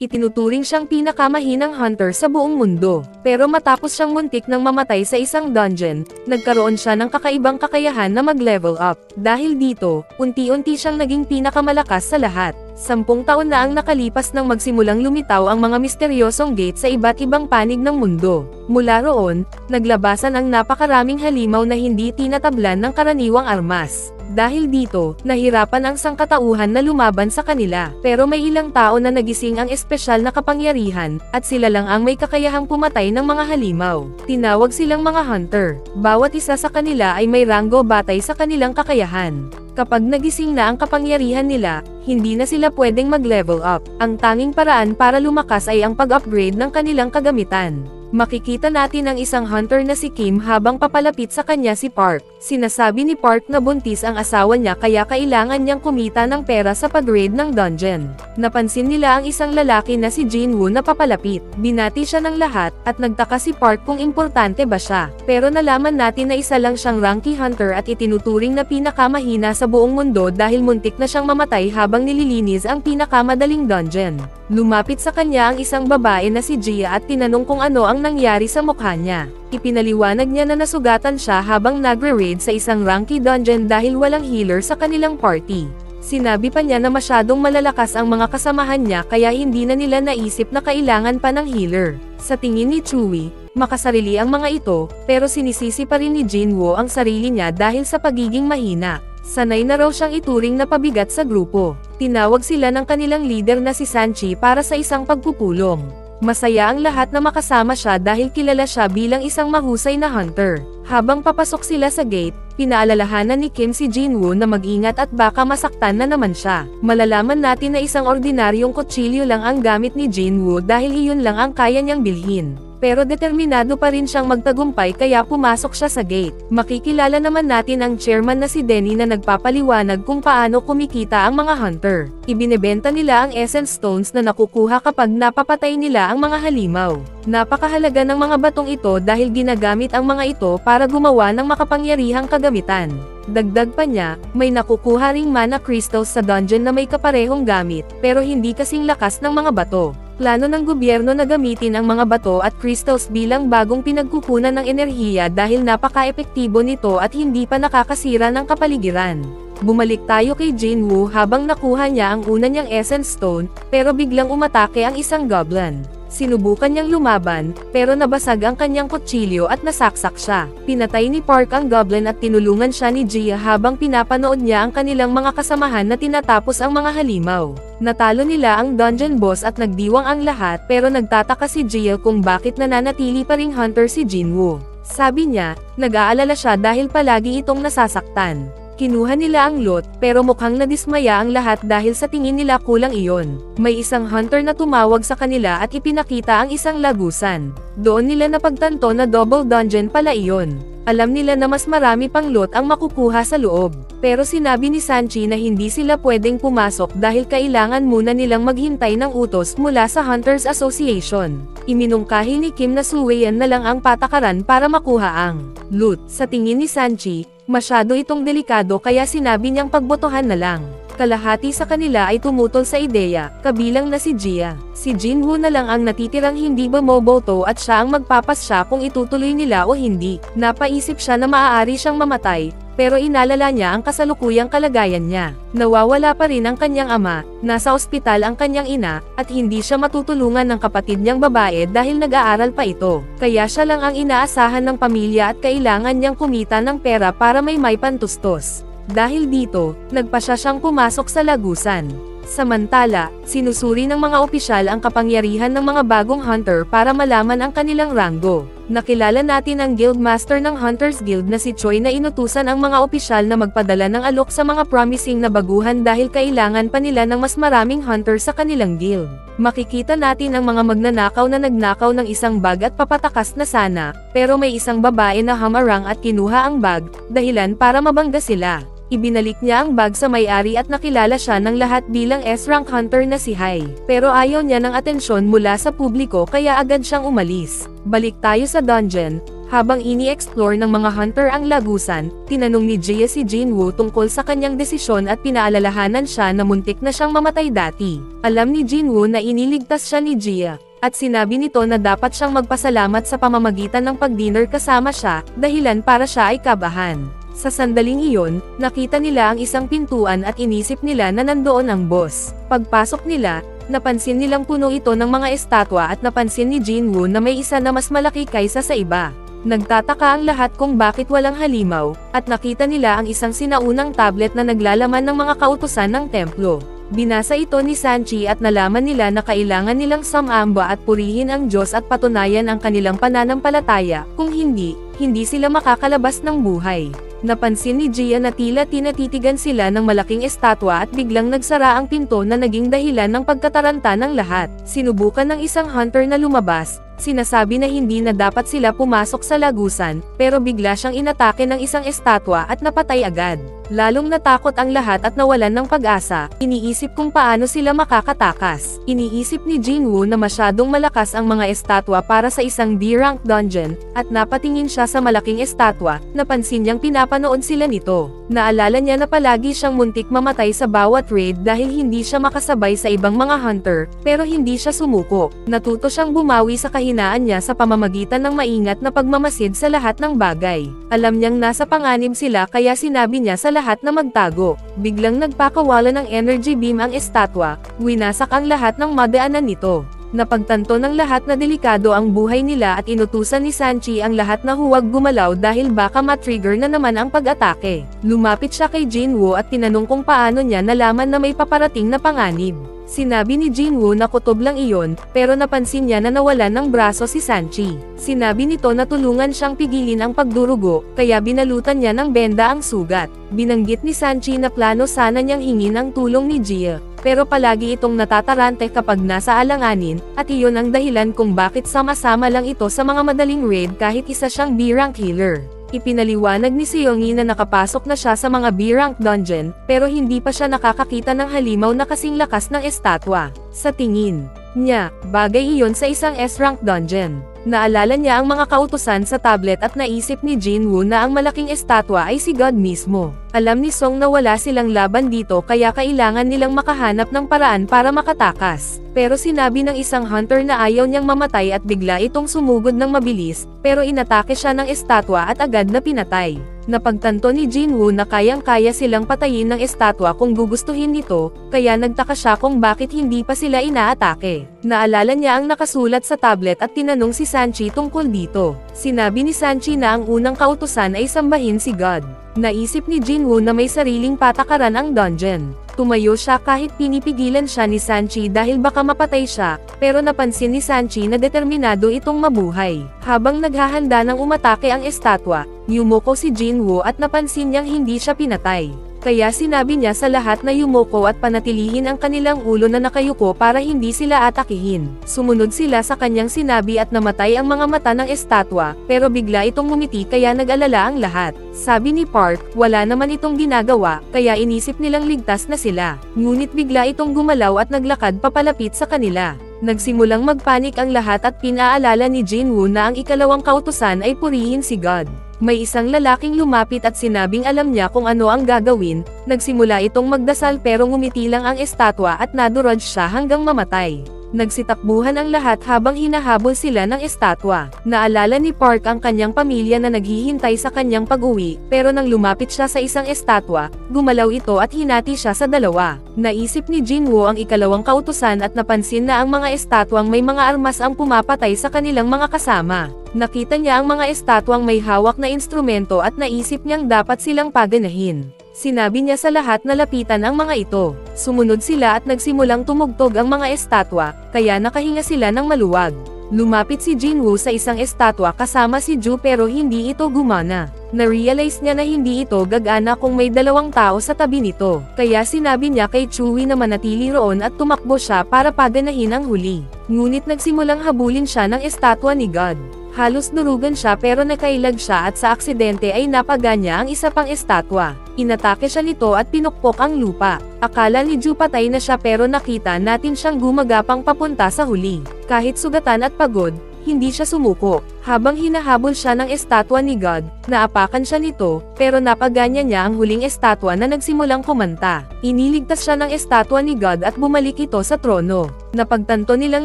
Itinuturing siyang pinakamahinang hunter sa buong mundo. Pero matapos siyang muntik ng mamatay sa isang dungeon, nagkaroon siya ng kakaibang kakayahan na mag-level up. Dahil dito, unti-unti siyang naging pinakamalakas sa lahat. 10 taon na ang nakalipas nang magsimulang lumitaw ang mga misteryosong gate sa iba't ibang panig ng mundo. Mula roon, naglabasan ang napakaraming halimaw na hindi tinatablan ng karaniwang armas. Dahil dito, nahirapan ang sangkatauhan na lumaban sa kanila. Pero may ilang tao na nagising ang espesyal na kapangyarihan, at sila lang ang may kakayahang pumatay ng mga halimaw. Tinawag silang mga hunter. Bawat isa sa kanila ay may ranggo batay sa kanilang kakayahan. Kapag nagising na ang kapangyarihan nila, hindi na sila pwedeng mag-level up. Ang tanging paraan para lumakas ay ang pag-upgrade ng kanilang kagamitan. Makikita natin ang isang hunter na si Kim habang papalapit sa kanya si Park. Sinasabi ni Park na buntis ang asawa niya kaya kailangan niyang kumita ng pera sa pag-raid ng dungeon. Napansin nila ang isang lalaki na si Jinwoo na papalapit. Binati siya ng lahat, at nagtaka si Park kung importante ba siya. Pero nalaman natin na isa lang siyang ranky hunter at itinuturing na pinakamahina sa buong mundo dahil muntik na siyang mamatay habang nililinis ang pinakamadaling dungeon. Lumapit sa kanya ang isang babae na si Gia at tinanong kung ano ang nangyari sa mukha niya. Ipinaliwanag niya na nasugatan siya habang nagre-raid sa isang ranky dungeon dahil walang healer sa kanilang party. Sinabi pa niya na masyadong malalakas ang mga kasamahan niya kaya hindi na nila naisip na kailangan pa ng healer. Sa tingin ni Chewie, makasarili ang mga ito, pero sinisisi pa rin ni Jinwoo ang sarili niya dahil sa pagiging mahina. Sanay na raw siyang ituring na pabigat sa grupo. Tinawag sila ng kanilang leader na si Sanchi para sa isang pagpupulong. Masaya ang lahat na makasama siya dahil kilala siya bilang isang mahusay na hunter. Habang papasok sila sa gate, pinaalalahanan ni Kim si Jinwoo na mag-ingat at baka masaktan na naman siya. Malalaman natin na isang ordinaryong kutsilyo lang ang gamit ni Jinwoo dahil iyon lang ang kaya niyang bilhin. Pero determinado pa rin siyang magtagumpay kaya pumasok siya sa gate. Makikilala naman natin ang chairman na si Denny na nagpapaliwanag kung paano kumikita ang mga hunter. Ibinebenta nila ang essence stones na nakukuha kapag napapatay nila ang mga halimaw. Napakahalaga ng mga batong ito dahil ginagamit ang mga ito para gumawa ng makapangyarihang kagamitan. Dagdag pa niya, may nakukuha ring mana crystals sa dungeon na may kaparehong gamit, pero hindi kasing lakas ng mga bato. Plano ng gobyerno na gamitin ang mga bato at crystals bilang bagong pinagkukunan ng enerhiya dahil napaka-epektibo nito at hindi pa nakakasira ng kapaligiran. Bumalik tayo kay Jinwoo habang nakuha niya ang una niyang essence stone, pero biglang umatake ang isang goblin. Sinubukan niyang lumaban, pero nabasag ang kanyang kutsilyo at nasaksak siya. Pinatay ni Park ang goblin at tinulungan siya ni Gia habang pinapanood niya ang kanilang mga kasamahan na tinatapos ang mga halimaw. Natalo nila ang dungeon boss at nagdiwang ang lahat pero nagtataka si Gia kung bakit nananatili pa ring hunter si Jinwoo. Sabi niya, nag-aalala siya dahil palagi itong nasasaktan. Kinuha nila ang loot, pero mukhang nadismaya ang lahat dahil sa tingin nila kulang iyon. May isang hunter na tumawag sa kanila at ipinakita ang isang lagusan. Doon nila napagtanto na double dungeon pala iyon. Alam nila na mas marami pang loot ang makukuha sa loob. Pero sinabi ni Sanchi na hindi sila pwedeng pumasok dahil kailangan muna nilang maghintay ng utos mula sa Hunters Association. Iminungkahi ni Kim na suwayan na lang ang patakaran para makuha ang loot. Sa tingin ni Sanchi, masyado itong delikado kaya sinabi niyang pagbotohan na lang. Kalahati sa kanila ay tumutol sa ideya, kabilang na si Gia. Si Jinwoo na lang ang natitirang hindi bumoboto at siya ang magpapasya kung itutuloy nila o hindi. Napaisip siya na maaari siyang mamatay, pero inalala niya ang kasalukuyang kalagayan niya. Nawawala pa rin ang kanyang ama, nasa ospital ang kanyang ina, at hindi siya matutulungan ng kapatid niyang babae dahil nag-aaral pa ito. Kaya siya lang ang inaasahan ng pamilya at kailangan niyang kumita ng pera para may pantustos. Dahil dito, nagpasya siyang pumasok sa lagusan. Samantala, sinusuri ng mga opisyal ang kapangyarihan ng mga bagong hunter para malaman ang kanilang ranggo. Nakilala natin ang guildmaster ng Hunters Guild na si Choi na inutusan ang mga opisyal na magpadala ng alok sa mga promising na baguhan dahil kailangan pa nila ng mas maraming hunter sa kanilang guild. Makikita natin ang mga magnanakaw na nagnakaw ng isang bag at papatakas na sana, pero may isang babae na hamarang at kinuha ang bag, dahilan para mabangga sila. Ibinalik niya ang bag sa may-ari at nakilala siya ng lahat bilang S-rank hunter na si Hai. Pero ayaw niya ng atensyon mula sa publiko kaya agad siyang umalis. Balik tayo sa dungeon. Habang ini-explore ng mga hunter ang lagusan, tinanong ni Jia si Jinwoo tungkol sa kanyang desisyon at pinaalalahanan siya na muntik na siyang mamatay dati. Alam ni Jinwoo na iniligtas siya ni Jia, at sinabi nito na dapat siyang magpasalamat sa pamamagitan ng pag-dinner kasama siya, dahilan para siya ay kabahan. Sa sandaling iyon, nakita nila ang isang pintuan at inisip nila na nandoon ang boss. Pagpasok nila, napansin nilang puno ito ng mga estatwa at napansin ni Jinwoo na may isa na mas malaki kaysa sa iba. Nagtataka ang lahat kung bakit walang halimaw, at nakita nila ang isang sinaunang tablet na naglalaman ng mga kautusan ng templo. Binasa ito ni Sanchi at nalaman nila na kailangan nilang sumamba at purihin ang Diyos at patunayan ang kanilang pananampalataya, kung hindi, hindi sila makakalabas ng buhay. Napansin ni Jia na tila tinatitigan sila ng malaking estatwa at biglang nagsara ang pinto na naging dahilan ng pagkataranta ng lahat. Sinubukan ng isang hunter na lumabas, sinasabi na hindi na dapat sila pumasok sa lagusan, pero bigla siyang inatake ng isang estatwa at napatay agad. Lalong natakot ang lahat at nawalan ng pag-asa, iniisip kung paano sila makakatakas. Iniisip ni Jinwoo na masyadong malakas ang mga estatwa para sa isang D-rank dungeon, at napatingin siya sa malaking estatwa, napansin niyang pinapanood sila nito. Naalala niya na palagi siyang muntik mamatay sa bawat raid dahil hindi siya makasabay sa ibang mga hunter, pero hindi siya sumuko. Natuto siyang bumawi sa kahinaan niya sa pamamagitan ng maingat na pagmamasid sa lahat ng bagay. Alam niyang nasa panganib sila kaya sinabi niya sa lahat na magtago. Biglang nagpakawala ng energy beam ang estatwa, winasak ang lahat ng madaanan nito. Napagtanto ng lahat na delikado ang buhay nila at inutusan ni Sanchi ang lahat na huwag gumalaw dahil baka matrigger na naman ang pag-atake. Lumapit siya kay Jinwoo at tinanong kung paano niya nalaman na may paparating na panganib. Sinabi ni Jinwoo na kutob lang iyon, pero napansin niya na nawalan ng braso si Sanchi. Sinabi nito na tulungan siyang pigilin ang pagdurugo, kaya binalutan niya ng benda ang sugat. Binanggit ni Sanchi na plano sana niyang hingin ang tulong ni Jia, pero palagi itong natatarante kapag nasa alanganin, at iyon ang dahilan kung bakit sama-sama lang ito sa mga madaling raid kahit isa siyang B-rank healer. Ipinaliwanag ni Seongi na nakapasok na siya sa mga B-rank dungeon, pero hindi pa siya nakakakita ng halimaw na kasing lakas ng estatwa. Sa tingin niya, bagay iyon sa isang S-rank dungeon. Naalala niya ang mga kautusan sa tablet at naisip ni Jinwoo na ang malaking estatwa ay si God mismo. Alam ni Song na wala silang laban dito kaya kailangan nilang makahanap ng paraan para makatakas. Pero sinabi ng isang hunter na ayaw niyang mamatay at bigla itong sumugod ng mabilis, pero inatake siya ng estatwa at agad na pinatay. Napagtanto ni Jinwoo na kayang-kaya silang patayin ng estatwa kung gugustuhin nito, kaya nagtaka siya kung bakit hindi pa sila inaatake. Naalala niya ang nakasulat sa tablet at tinanong si Sanchi tungkol dito. Sinabi ni Sanchi na ang unang kautusan ay sambahin si God. Naisip ni Jinwoo na may sariling patakaran ang dungeon. Tumayo siya kahit pinipigilan siya ni Sanchi dahil baka mapatay siya, pero napansin ni Sanchi na determinado itong mabuhay. Habang naghahanda ng umatake ang estatwa, yumoko si Jinwoo at napansin niyang hindi siya pinatay. Kaya sinabi niya sa lahat na yumoko at panatilihin ang kanilang ulo na nakayuko para hindi sila atakihin. Sumunod sila sa kanyang sinabi at namatay ang mga mata ng estatwa, pero bigla itong ngumiti kaya nag-alala ang lahat. Sabi ni Park, wala naman itong ginagawa, kaya inisip nilang ligtas na sila. Ngunit bigla itong gumalaw at naglakad papalapit sa kanila. Nagsimulang magpanik ang lahat at pinaalala ni Jinwoo na ang ikalawang kautusan ay purihin si God. May isang lalaking lumapit at sinabing alam niya kung ano ang gagawin, nagsimula itong magdasal pero ngumiti lang ang estatwa at nadurog siya hanggang mamatay. Nagsitakbuhan ang lahat habang hinahabol sila ng estatwa. Naalala ni Park ang kanyang pamilya na naghihintay sa kanyang pag-uwi, pero nang lumapit siya sa isang estatwa, gumalaw ito at hinati siya sa dalawa. Naisip ni Jinwoo ang ikalawang kautusan at napansin na ang mga estatwang may mga armas ang pumapatay sa kanilang mga kasama. Nakita niya ang mga estatwang may hawak na instrumento at naisip niyang dapat silang paganahin. Sinabi niya sa lahat na lapitan ang mga ito. Sumunod sila at nagsimulang tumugtog ang mga estatwa, kaya nakahinga sila ng maluwag. Lumapit si Jinwoo sa isang estatwa kasama si Ju pero hindi ito gumana. Na-realize niya na hindi ito gagana kung may dalawang tao sa tabi nito. Kaya sinabi niya kay Chewie na manatili roon at tumakbo siya para paganahin ang huli. Ngunit nagsimulang habulin siya ng estatwa ni God. Halos durugan siya pero nakailag siya at sa aksidente ay napaga niya ang isa pang estatwa. Inatake siya nito at pinukpok ang lupa. Akala ni Ju patay na siya pero nakita natin siyang gumagapang papunta sa huli. Kahit sugatan at pagod, hindi siya sumuko. Habang hinahabol siya ng estatwa ni God, naapakan siya nito, pero napaganya niya ang huling estatwa na nagsimulang kumanta. Iniligtas siya ng estatwa ni God at bumalik ito sa trono. Napagtanto nilang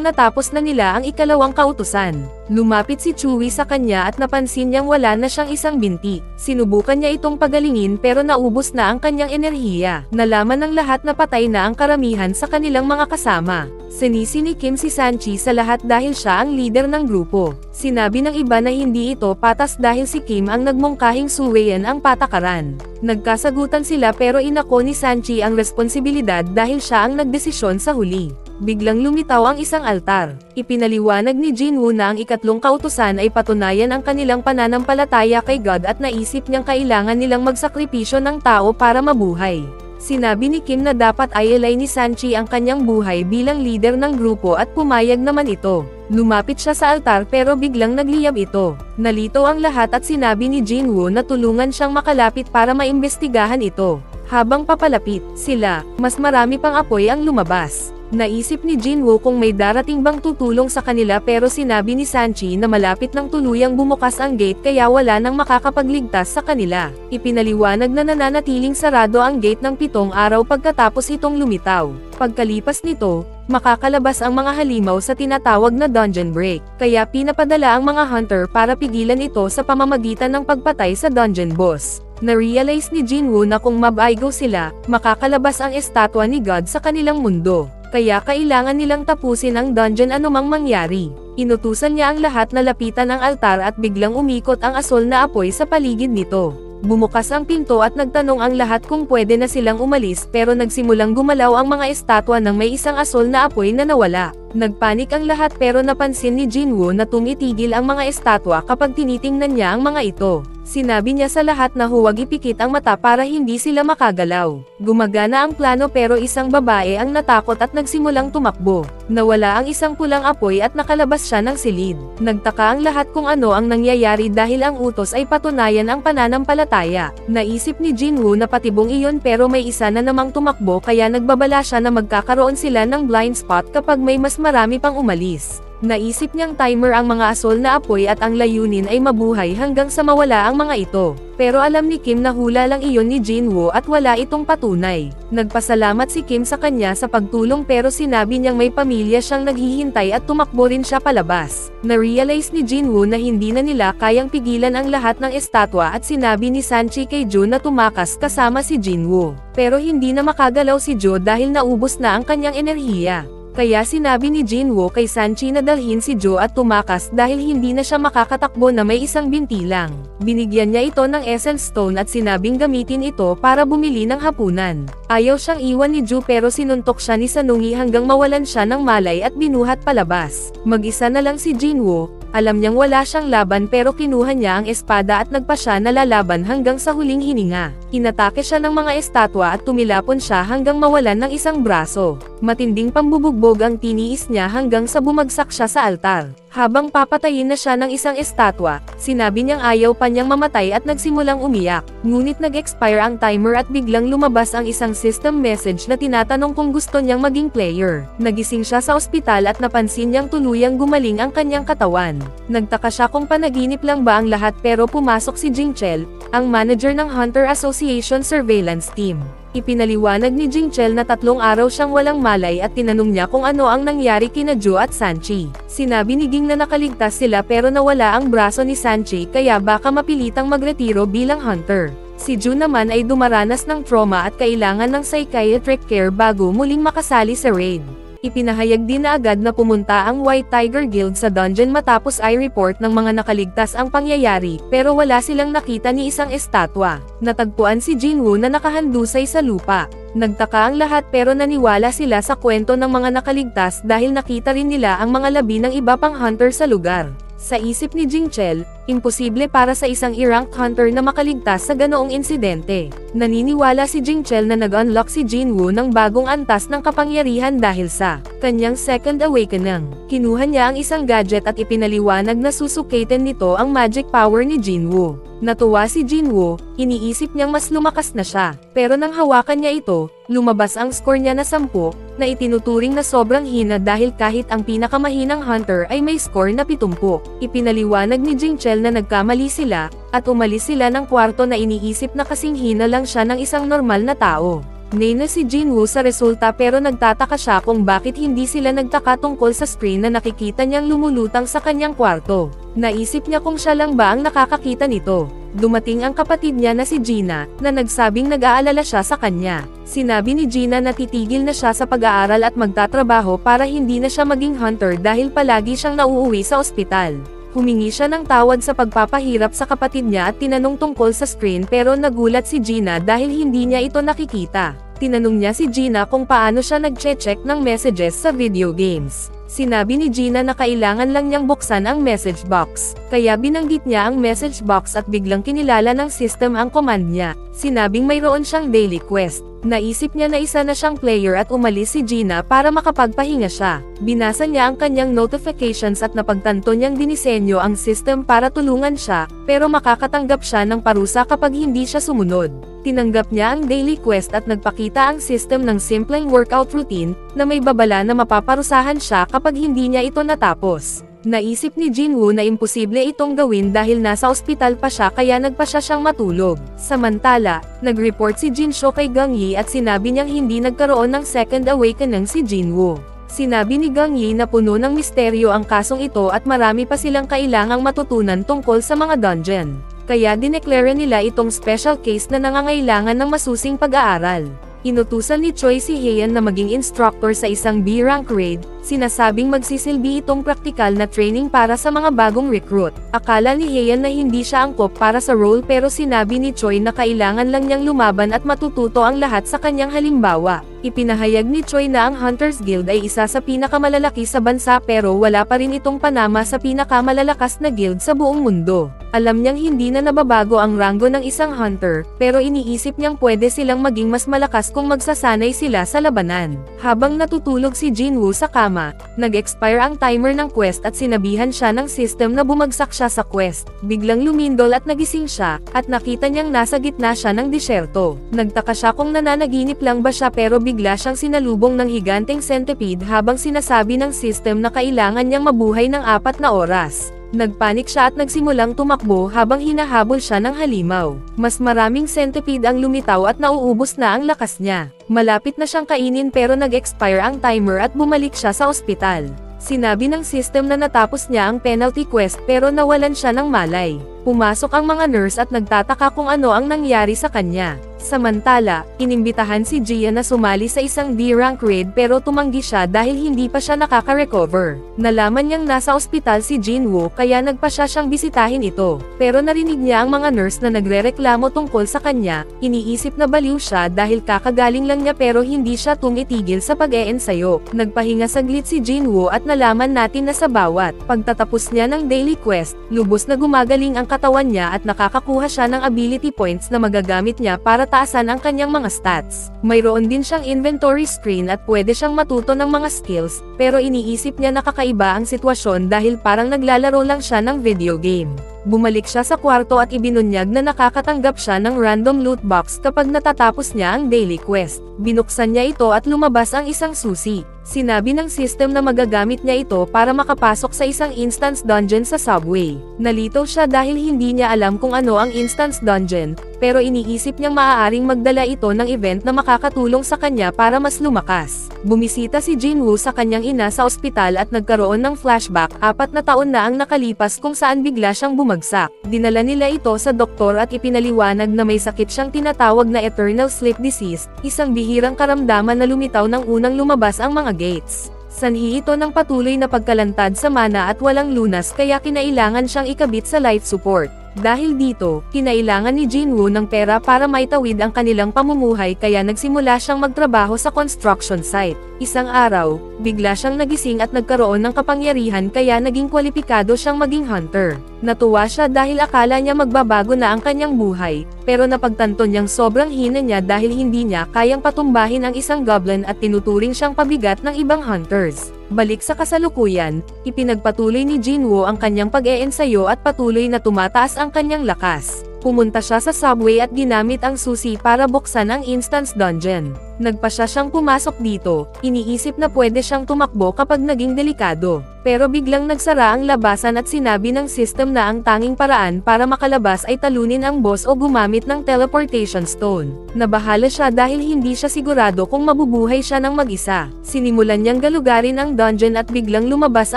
natapos na nila ang ikalawang kautusan. Lumapit si Chewie sa kanya at napansin niyang wala na siyang isang binti. Sinubukan niya itong pagalingin pero naubos na ang kanyang enerhiya. Nalaman ng lahat na patay na ang karamihan sa kanilang mga kasama. Sinisi ni Kim si Sanchi sa lahat dahil siya ang leader ng grupo. Sinabi ng iba na hindi ito patas dahil si Kim ang nagmungkahing suwayan ang patakaran. Nagkasagutan sila pero inako ni Sanchi ang responsibilidad dahil siya ang nagdesisyon sa huli. Biglang lumitaw ang isang altar. Ipinaliwanag ni Jinwoo na ang ikatlong kautusan ay patunayan ang kanilang pananampalataya kay God at naisip niyang kailangan nilang magsakripisyo ng tao para mabuhay. Sinabi ni Kim na dapat ialay ni Sanchi ang kanyang buhay bilang leader ng grupo at pumayag naman ito. Lumapit siya sa altar pero biglang nagliyab ito. Nalito ang lahat at sinabi ni Jinwoo na tulungan siyang makalapit para maimbestigahan ito. Habang papalapit sila, mas marami pang apoy ang lumabas. Naisip ni Jinwoo kung may darating bang tutulong sa kanila pero sinabi ni Sanchi na malapit ng tuluyang bumukas ang gate kaya wala nang makakapagligtas sa kanila. Ipinaliwanag na nananatiling sarado ang gate ng 7 araw pagkatapos itong lumitaw. Pagkalipas nito, makakalabas ang mga halimaw sa tinatawag na dungeon break, kaya pinapadala ang mga hunter para pigilan ito sa pamamagitan ng pagpatay sa dungeon boss. Na-realize ni Jinwoo na kung mabaigo sila, makakalabas ang estatwa ni God sa kanilang mundo. Kaya kailangan nilang tapusin ang dungeon anumang mangyari. Inutusan niya ang lahat na lapitan ang altar at biglang umikot ang asol na apoy sa paligid nito. Bumukas ang pinto at nagtanong ang lahat kung pwede na silang umalis pero nagsimulang gumalaw ang mga estatwa nang may isang asol na apoy na nawala. Nagpanik ang lahat pero napansin ni Jinwoo na tumitigil ang mga estatwa kapag tinitingnan niya ang mga ito. Sinabi niya sa lahat na huwag ipikit ang mata para hindi sila makagalaw. Gumagana ang plano pero isang babae ang natakot at nagsimulang tumakbo. Nawala ang isang pulang apoy at nakalabas siya ng silid. Nagtaka ang lahat kung ano ang nangyayari dahil ang utos ay patunayan ang pananampalataya. Naisip ni Jinwoo na patibong iyon pero may isa na namang tumakbo kaya nagbabala siya na magkakaroon sila ng blind spot kapag may mas marami pang umalis. Naisip niyang timer ang mga asol na apoy at ang layunin ay mabuhay hanggang sa mawala ang mga ito. Pero alam ni Kim na hula lang iyon ni Jinwoo at wala itong patunay. Nagpasalamat si Kim sa kanya sa pagtulong pero sinabi niyang may pamilya siyang naghihintay at tumakbo rin siya palabas. Na-realize ni Jinwoo na hindi na nila kayang pigilan ang lahat ng estatwa at sinabi ni Sanchi kay Jo na tumakas kasama si Jinwoo. Pero hindi na makagalaw si Jo dahil naubos na ang kanyang enerhiya. Kaya sinabi ni Jinwoo kay Sanchi na dalhin si Jo at tumakas dahil hindi na siya makakatakbo na may isang binti lang. Binigyan niya ito ng Essence Stone at sinabing gamitin ito para bumili ng hapunan. Ayaw siyang iwan ni Jo pero sinuntok siya ni Sanungi hanggang mawalan siya ng malay at binuhat palabas. Mag-isa na lang si Jinwoo. Alam niyang wala siyang laban pero kinuha niya ang espada at nagpa siya na lalaban hanggang sa huling hininga. Inatake siya ng mga estatwa at tumilapon siya hanggang mawalan ng isang braso. Matinding pambubugbog ang tiniis niya hanggang sa bumagsak siya sa altar. Habang papatayin na siya ng isang estatwa, sinabi niyang ayaw pa niyang mamatay at nagsimulang umiyak. Ngunit nag-expire ang timer at biglang lumabas ang isang system message na tinatanong kung gusto niyang maging player. Nagising siya sa ospital at napansin niyang tuluyang gumaling ang kanyang katawan. Nagtaka siya kung panaginip lang ba ang lahat pero pumasok si Jingchel, ang manager ng Hunter Association Surveillance Team. Ipinaliwanag ni Jingchel na 3 araw siyang walang malay at tinanong niya kung ano ang nangyari kina Jo at Sanchi. Sinabi ni Ging na nakaligtas sila pero nawala ang braso ni Sanchi kaya baka mapilitang magretiro bilang hunter. Si Jo naman ay dumaranas ng trauma at kailangan ng psychiatric care bago muling makasali sa raid. Ipinahayag din na agad na pumunta ang White Tiger Guild sa dungeon matapos ay report ng mga nakaligtas ang pangyayari, pero wala silang nakita ni isang estatwa. Natagpuan si Jinwoo na nakahandusay sa lupa. Nagtaka ang lahat pero naniwala sila sa kwento ng mga nakaligtas dahil nakita rin nila ang mga labi ng iba pang hunter sa lugar. Sa isip ni Jingchel, imposible para sa isang i-ranked hunter na makaligtas sa ganoong insidente. Naniniwala si Jingchel na nag-unlock si Jinwoo ng bagong antas ng kapangyarihan dahil sa kanyang second awakening. Kinuha niya ang isang gadget at ipinaliwanag na susukatin nito ang magic power ni Jinwoo. Natuwa si Jinwoo, iniisip niyang mas lumakas na siya. Pero nang hawakan niya ito, lumabas ang score niya na 10, na itinuturing na sobrang hina dahil kahit ang pinakamahinang hunter ay may score na 70. Ipinaliwanag ni Jingchel na nagkamali sila, at umalis sila ng kwarto na iniisip na kasing hina lang siya ng isang normal na tao. Nena si Jinwoo sa resulta pero nagtataka siya kung bakit hindi sila nagtaka tungkol sa screen na nakikita niyang lumulutang sa kanyang kwarto. Naisip niya kung siya lang ba ang nakakakita nito. Dumating ang kapatid niya na si Gina, na nagsabing nag-aalala siya sa kanya. Sinabi ni Gina na titigil na siya sa pag-aaral at magtatrabaho para hindi na siya maging hunter dahil palagi siyang nauuwi sa ospital. Humingi siya ng tawad sa pagpapahirap sa kapatid niya at tinanong tungkol sa screen pero nagulat si Gina dahil hindi niya ito nakikita. Tinanong niya si Gina kung paano siya nag-check ng messages sa video games. Sinabi ni Gina na kailangan lang niyang buksan ang message box. Kaya binanggit niya ang message box at biglang kinilala ng system ang command niya. Sinabing mayroon siyang daily quest. Naisip niya na isa na siyang player at umalis si Gina para makapagpahinga siya. Binasa niya ang kanyang notifications at napagtanto niyang dinisenyo ang system para tulungan siya, pero makakatanggap siya ng parusa kapag hindi siya sumunod. Tinanggap niya ang daily quest at nagpakita ang system ng simpleng workout routine, na may babala na mapaparusahan siya kapag hindi niya ito natapos. Naisip ni Jinwoo na imposible itong gawin dahil nasa ospital pa siya kaya nagpa siyang matulog. Samantala, nag-report si Jinsho kay Gang Yi at sinabi niyang hindi nagkaroon ng second awakening si Jinwoo. Sinabi ni Gang Yi na puno ng misteryo ang kasong ito at marami pa silang kailangang matutunan tungkol sa mga dungeon. Kaya dineklara nila itong special case na nangangailangan ng masusing pag-aaral. Inutusan ni Choi si Heian na maging instructor sa isang B-rank raid, sinasabing magsisilbi itong praktikal na training para sa mga bagong recruit. Akala ni Heian na hindi siya angkop para sa role pero sinabi ni Choi na kailangan lang niyang lumaban at matututo ang lahat sa kanyang halimbawa. Ipinahayag ni Choi na ang Hunters Guild ay isa sa pinakamalalaki sa bansa pero wala pa rin itong panama sa pinakamalalakas na guild sa buong mundo. Alam niyang hindi na nababago ang ranggo ng isang hunter, pero iniisip niyang pwede silang maging mas malakas kung magsasanay sila sa labanan. Habang natutulog si Jinwoo sa kama, nag-expire ang timer ng quest at sinabihan siya ng system na bumagsak siya sa quest. Biglang lumindol at nagising siya, at nakita niyang nasa gitna siya ng disyerto. Nagtaka siya kung nananaginip lang ba siya pero bigla siyang sinalubong ng higanteng centipede habang sinasabi ng system na kailangan niyang mabuhay ng 4 na oras. Nagpanik siya at nagsimulang tumakbo habang hinahabol siya ng halimaw. Mas maraming centipede ang lumitaw at nauubos na ang lakas niya. Malapit na siyang kainin pero nag-expire ang timer at bumalik siya sa ospital. Sinabi ng system na natapos niya ang penalty quest pero nawalan siya ng malay. Pumasok ang mga nurse at nagtataka kung ano ang nangyari sa kanya. Samantala, inimbitahan si Gia na sumali sa isang D-rank raid pero tumanggi siya dahil hindi pa siya nakaka-recover. Nalaman niyang nasa ospital si Jinwoo kaya nagpa siyang bisitahin ito. Pero narinig niya ang mga nurse na nagrereklamo tungkol sa kanya, iniisip na baliw siya dahil kakagaling lang niya pero hindi siya tumitigil sa pag-eensayo. Nagpahinga saglit si Jinwoo at nalaman natin na sa bawat pagtatapos niya ng daily quest, lubos na gumagaling ang katawan niya at nakakakuha siya ng ability points na magagamit niya para taasan ang kanyang mga stats. Mayroon din siyang inventory screen at pwede siyang matuto ng mga skills, pero iniisip niya na kakaiba ang sitwasyon dahil parang naglalaro lang siya ng video game. Bumalik siya sa kwarto at ibinunyag na nakakatanggap siya ng random loot box kapag natatapos niya ang daily quest. Binuksan niya ito at lumabas ang isang susi. Sinabi ng system na magagamit niya ito para makapasok sa isang instance dungeon sa subway. Nalito siya dahil hindi niya alam kung ano ang instance dungeon, pero iniisip niyang maaaring magdala ito ng event na makakatulong sa kanya para mas lumakas. Bumisita si Jinwoo sa kanyang ina sa ospital at nagkaroon ng flashback, 4 na taon na ang nakalipas kung saan bigla siyang bumagsak. Dinala nila ito sa doktor at ipinaliwanag na may sakit siyang tinatawag na eternal sleep disease, isang bihirang karamdaman na lumitaw nang unang lumabas ang mga gates. Sanhi ito ng patuloy na pagkalantad sa mana at walang lunas kaya kinailangan siyang ikabit sa life support. Dahil dito, kinailangan ni Jinwoo ng pera para maitawid ang kanilang pamumuhay kaya nagsimula siyang magtrabaho sa construction site. Isang araw, bigla siyang nagising at nagkaroon ng kapangyarihan kaya naging kwalipikado siyang maging hunter. Natuwa siya dahil akala niya magbabago na ang kanyang buhay, pero napagtanto niyang sobrang hina niya dahil hindi niya kayang patumbahin ang isang goblin at tinuturing siyang pabigat ng ibang hunters. Balik sa kasalukuyan, ipinagpatuloy ni Jinwoo ang kanyang pag-eensayo at patuloy na tumataas ang kanyang lakas. Pumunta siya sa subway at ginamit ang susi para buksan ang instance dungeon. Nagpa siya siyang pumasok dito, iniisip na pwede siyang tumakbo kapag naging delikado. Pero biglang nagsara ang labasan at sinabi ng system na ang tanging paraan para makalabas ay talunin ang boss o gumamit ng teleportation stone. Nabahala siya dahil hindi siya sigurado kung mabubuhay siya ng mag-isa. Sinimulan niyang galugarin ang dungeon at biglang lumabas